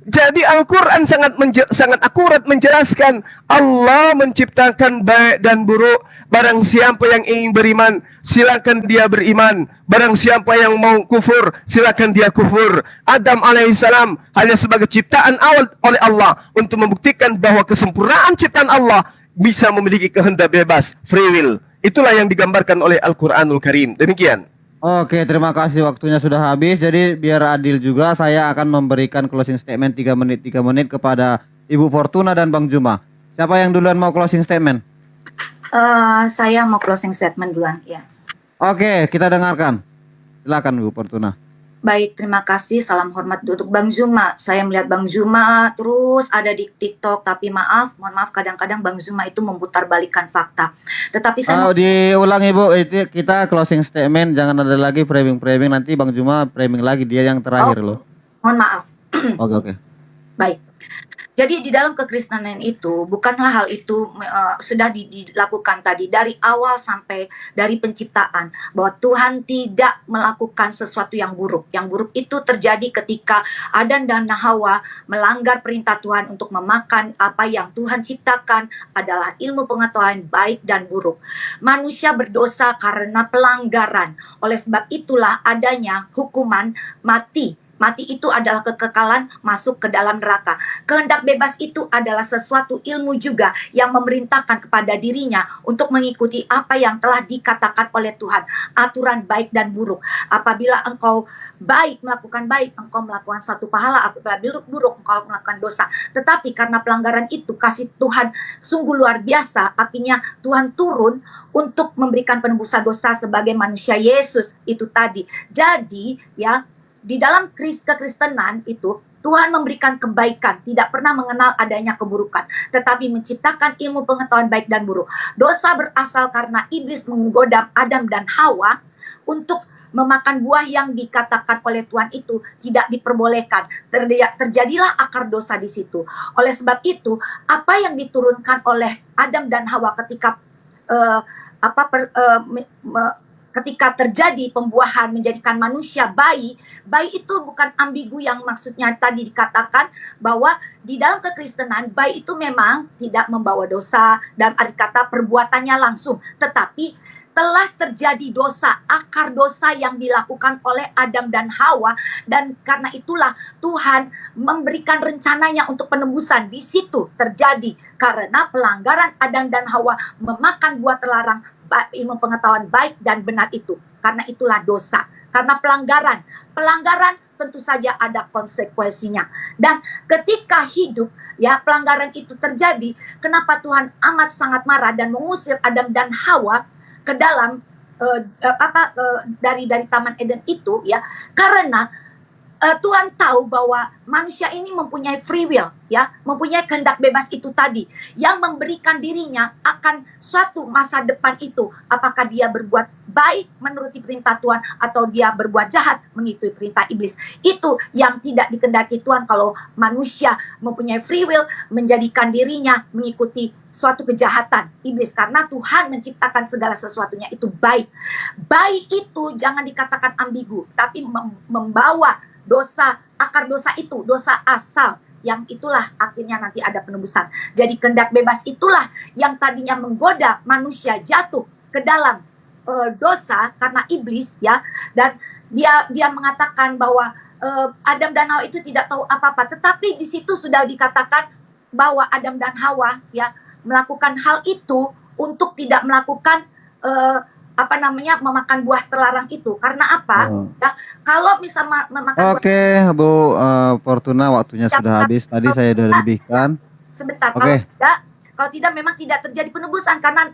Jadi Al-Quran sangat akurat menjelaskan Allah menciptakan baik dan buruk. Barang siapa yang ingin beriman, silakan dia beriman. Barang siapa yang mau kufur, silakan dia kufur. Adam alaihissalam hanya sebagai ciptaan awal oleh Allah untuk membuktikan bahwa kesempurnaan ciptaan Allah bisa memiliki kehendak bebas, free will. Itulah yang digambarkan oleh Al-Quranul Karim. Demikian. Oke, terima kasih, waktunya sudah habis. Jadi biar adil juga, saya akan memberikan closing statement 3 menit kepada Ibu Fortuna dan Bang Juma. Siapa yang duluan mau closing statement? Saya mau closing statement duluan ya. Oke, kita dengarkan. Silakan Ibu Fortuna. Baik, terima kasih. Salam hormat untuk Bang Zuma. Saya melihat Bang Zuma terus ada di TikTok, tapi mohon maaf kadang-kadang Bang Zuma itu memutarbalikkan fakta. Tetapi saya Diulang Ibu, itu kita closing statement, jangan ada lagi framing-framing, nanti Bang Juma framing lagi, dia yang terakhir loh. mohon maaf. Oke. Baik. Jadi di dalam kekristenan itu bukanlah hal itu sudah dilakukan tadi dari awal sampai dari penciptaan bahwa Tuhan tidak melakukan sesuatu yang buruk. Yang buruk itu terjadi ketika Adam dan Hawa melanggar perintah Tuhan untuk memakan apa yang Tuhan ciptakan adalah ilmu pengetahuan baik dan buruk. Manusia berdosa karena pelanggaran. Oleh sebab itulah adanya hukuman mati. Mati itu adalah kekekalan masuk ke dalam neraka. Kehendak bebas itu adalah sesuatu ilmu juga yang memerintahkan kepada dirinya untuk mengikuti apa yang telah dikatakan oleh Tuhan. Aturan baik dan buruk. Apabila engkau baik, melakukan baik, engkau melakukan satu pahala. Apabila buruk, engkau melakukan dosa. Tetapi karena pelanggaran itu, kasih Tuhan sungguh luar biasa. Akhirnya Tuhan turun untuk memberikan penebusan dosa sebagai manusia Yesus itu tadi. Jadi ya, di dalam kekristenan itu Tuhan memberikan kebaikan, tidak pernah mengenal adanya keburukan, tetapi menciptakan ilmu pengetahuan baik dan buruk. Dosa berasal karena iblis menggoda Adam dan Hawa untuk memakan buah yang dikatakan oleh Tuhan itu tidak diperbolehkan. Terjadilah akar dosa di situ. Oleh sebab itu, apa yang diturunkan oleh Adam dan Hawa ketika ketika terjadi pembuahan menjadikan manusia bayi itu bukan ambigu yang maksudnya tadi dikatakan bahwa di dalam kekristenan bayi itu memang tidak membawa dosa dan arti kata perbuatannya langsung, tetapi telah terjadi dosa, akar dosa yang dilakukan oleh Adam dan Hawa, dan karena itulah Tuhan memberikan rencananya untuk penebusan. Di situ terjadi karena pelanggaran Adam dan Hawa memakan buah terlarang ilmu pengetahuan baik dan benar itu. Karena itulah dosa. Karena pelanggaran tentu saja ada konsekuensinya. Dan ketika hidup ya pelanggaran itu terjadi, kenapa Tuhan amat sangat marah dan mengusir Adam dan Hawa ke dalam dari Taman Eden itu ya, karena Tuhan tahu bahwa manusia ini mempunyai free will, ya, mempunyai kehendak bebas itu tadi, yang memberikan dirinya akan suatu masa depan itu, apakah dia berbuat baik menuruti perintah Tuhan atau dia berbuat jahat mengikuti perintah iblis. Itu yang tidak dikehendaki Tuhan kalau manusia mempunyai free will menjadikan dirinya mengikuti suatu kejahatan iblis, karena Tuhan menciptakan segala sesuatunya itu baik. Baik itu jangan dikatakan ambigu, tapi membawa dosa, akar dosa itu, dosa asal, yang itulah akhirnya nanti ada penebusan. Jadi kehendak bebas itulah yang tadinya menggoda manusia jatuh ke dalam dosa karena iblis, ya, dan dia mengatakan bahwa Adam dan Hawa itu tidak tahu apa-apa, tetapi di situ sudah dikatakan bahwa Adam dan Hawa ya melakukan hal itu untuk tidak melakukan memakan buah terlarang itu. Karena apa? Ya, kalau misalnya memakan buah, Bu Fortuna, waktunya sudah habis. Tadi saya sudah lebihkan. sebentar, Oke. kalau tidak Kalau tidak memang tidak terjadi penebusan karena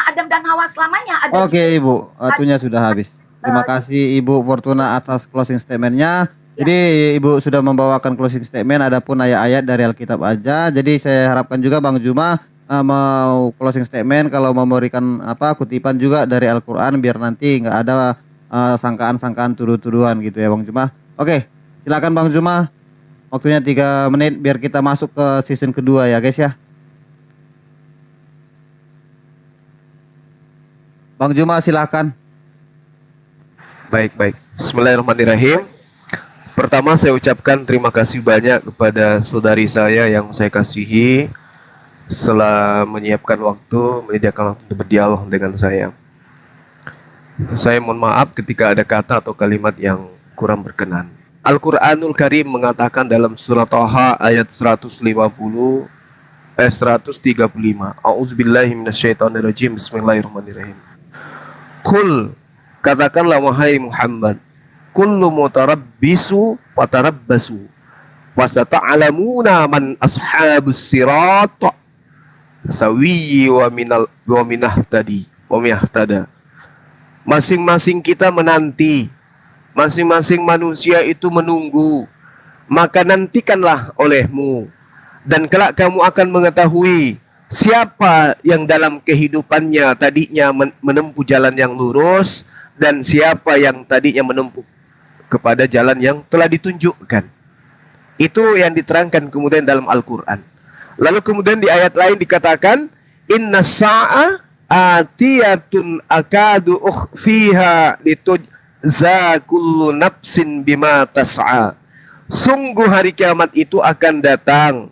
Adam dan Hawa selamanya ada. Oke Ibu, waktunya sudah habis. Terima kasih Ibu Fortuna atas closing statement-nya. Jadi Ibu sudah membawakan closing statement, adapun ayat-ayat dari Alkitab aja. Jadi saya harapkan juga Bang Juma mau closing statement, kalau memberikan kutipan juga dari Al-Quran, biar nanti nggak ada sangkaan-sangkaan tuduh-tuduhan gitu ya Bang Juma. Oke, silakan Bang Juma. Waktunya 3 menit biar kita masuk ke season kedua ya guys ya. Bang Juma silakan. Baik. Bismillahirrahmanirrahim. Pertama saya ucapkan terima kasih banyak kepada saudari saya yang saya kasihi setelah menyiapkan waktu, menyediakan waktu untuk berdialog dengan saya. Saya mohon maaf ketika ada kata atau kalimat yang kurang berkenan. Al-Quranul Karim mengatakan dalam surat Thaha ayat 135, A'udzubillahi minasyaitonirrajim. Bismillahirrahmanirrahim. Qul, katakanlah wahai Muhammad, kullu mutarabbisu fatarabbasu wasata'lamuna man ashabus sirat sawiyyi wa minahtada. Masing-masing kita menanti, masing-masing manusia itu menunggu, maka nantikanlah olehmu, dan kelak kamu akan mengetahui siapa yang dalam kehidupannya tadinya menempuh jalan yang lurus, dan siapa yang tadinya menempuh kepada jalan yang telah ditunjukkan. Itu yang diterangkan kemudian dalam Al-Quran. Lalu kemudian di ayat lain dikatakan, inna sa'a atiyatun akadu ukhfiha litujza kullu nafsin bima tas'a. Sungguh hari kiamat itu akan datang.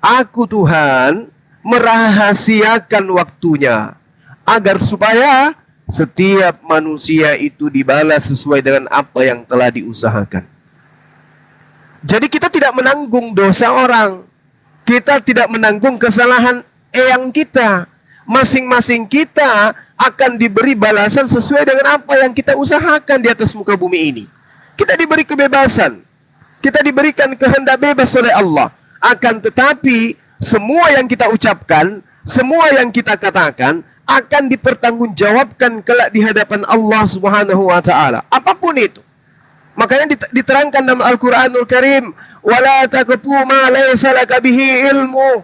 Aku Tuhan merahasiakan waktunya agar supaya setiap manusia itu dibalas sesuai dengan apa yang telah diusahakan. Jadi kita tidak menanggung dosa orang, kita tidak menanggung kesalahan eyang kita. Masing-masing kita akan diberi balasan sesuai dengan apa yang kita usahakan di atas muka bumi ini. Kita diberi kebebasan, kita diberikan kehendak bebas oleh Allah. Akan tetapi semua yang kita ucapkan, semua yang kita katakan akan dipertanggungjawabkan kelak di hadapan Allah Subhanahu wa taala. Apapun itu. Makanya diterangkan dalam Al-Qur'anul Karim, "Wala taqfu ma laysa laka bihi ilmu.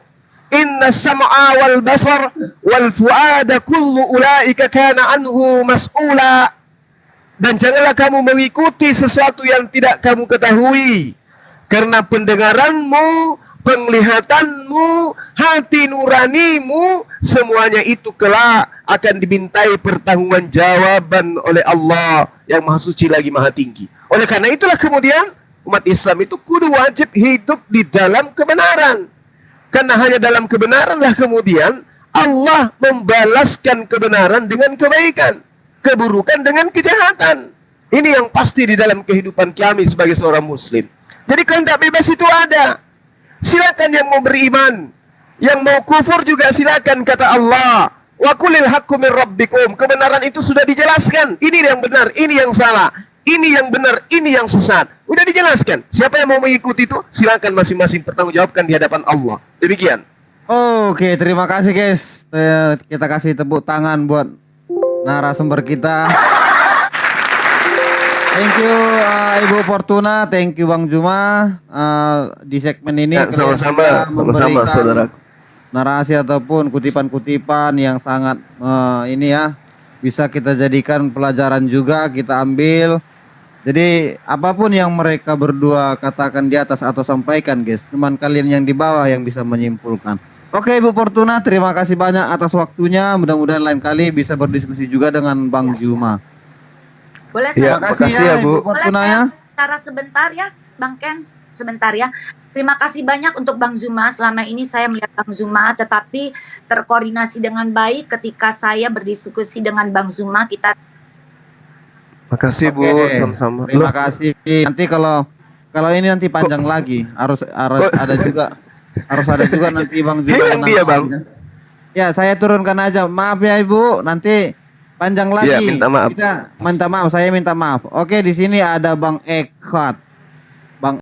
Inna sam'a wal basar wal fuada kullu ulaika kana anhu mas'ula." Dan janganlah kamu mengikuti sesuatu yang tidak kamu ketahui, karena pendengaranmu, penglihatanmu, hati nuranimu, semuanya itu kelak akan dimintai pertanggungjawaban oleh Allah yang Maha Suci lagi Maha Tinggi. Oleh karena itulah kemudian umat Islam itu kudu wajib hidup di dalam kebenaran. Karena hanya dalam kebenaranlah kemudian Allah membalaskan kebenaran dengan kebaikan, keburukan dengan kejahatan. Ini yang pasti di dalam kehidupan kami sebagai seorang muslim. Jadi kehendak bebas itu ada. Silakan yang mau beriman, yang mau kufur juga silakan, kata Allah. Wa qulil haqqu min rabbikum. Kebenaran itu sudah dijelaskan. Ini yang benar, ini yang salah. Ini yang benar, ini yang sesat. Udah dijelaskan. Siapa yang mau mengikuti itu, silakan masing-masing bertanggungjawabkan di hadapan Allah. Demikian. Oke, terima kasih guys. Kita kasih tepuk tangan buat narasumber kita. Thank you Ibu Fortuna, thank you Bang Juma di segmen ini. Ya, sama-sama saudara. Narasi ataupun kutipan-kutipan yang sangat ini ya, bisa kita jadikan pelajaran juga, kita ambil. Jadi apapun yang mereka berdua katakan di atas atau sampaikan guys, cuman kalian yang di bawah yang bisa menyimpulkan. Oke Ibu Fortuna, terima kasih banyak atas waktunya. Mudah-mudahan lain kali bisa berdiskusi juga dengan Bang Juma. Boleh Ya, saya Terima kasih ya Bu. Ibu Fortuna ya. Cara sebentar ya, Bang Ken, sebentar ya. Terima kasih banyak untuk Bang Zuma. Selama ini saya melihat Bang Zuma, tetapi terkoordinasi dengan baik ketika saya berdiskusi dengan Bang Zuma. Kita Makasih Bu, Oke, sama-sama. Terima kasih. Nanti kalau ini nanti panjang lagi, harus ada juga nanti Bang Zuma. Yang dia, Bang. Ya, saya turunkan aja. Maaf ya Ibu, nanti panjang lagi. Ya, minta maaf. Kita minta maaf, saya minta maaf. Oke, di sini ada Bang Ekwat.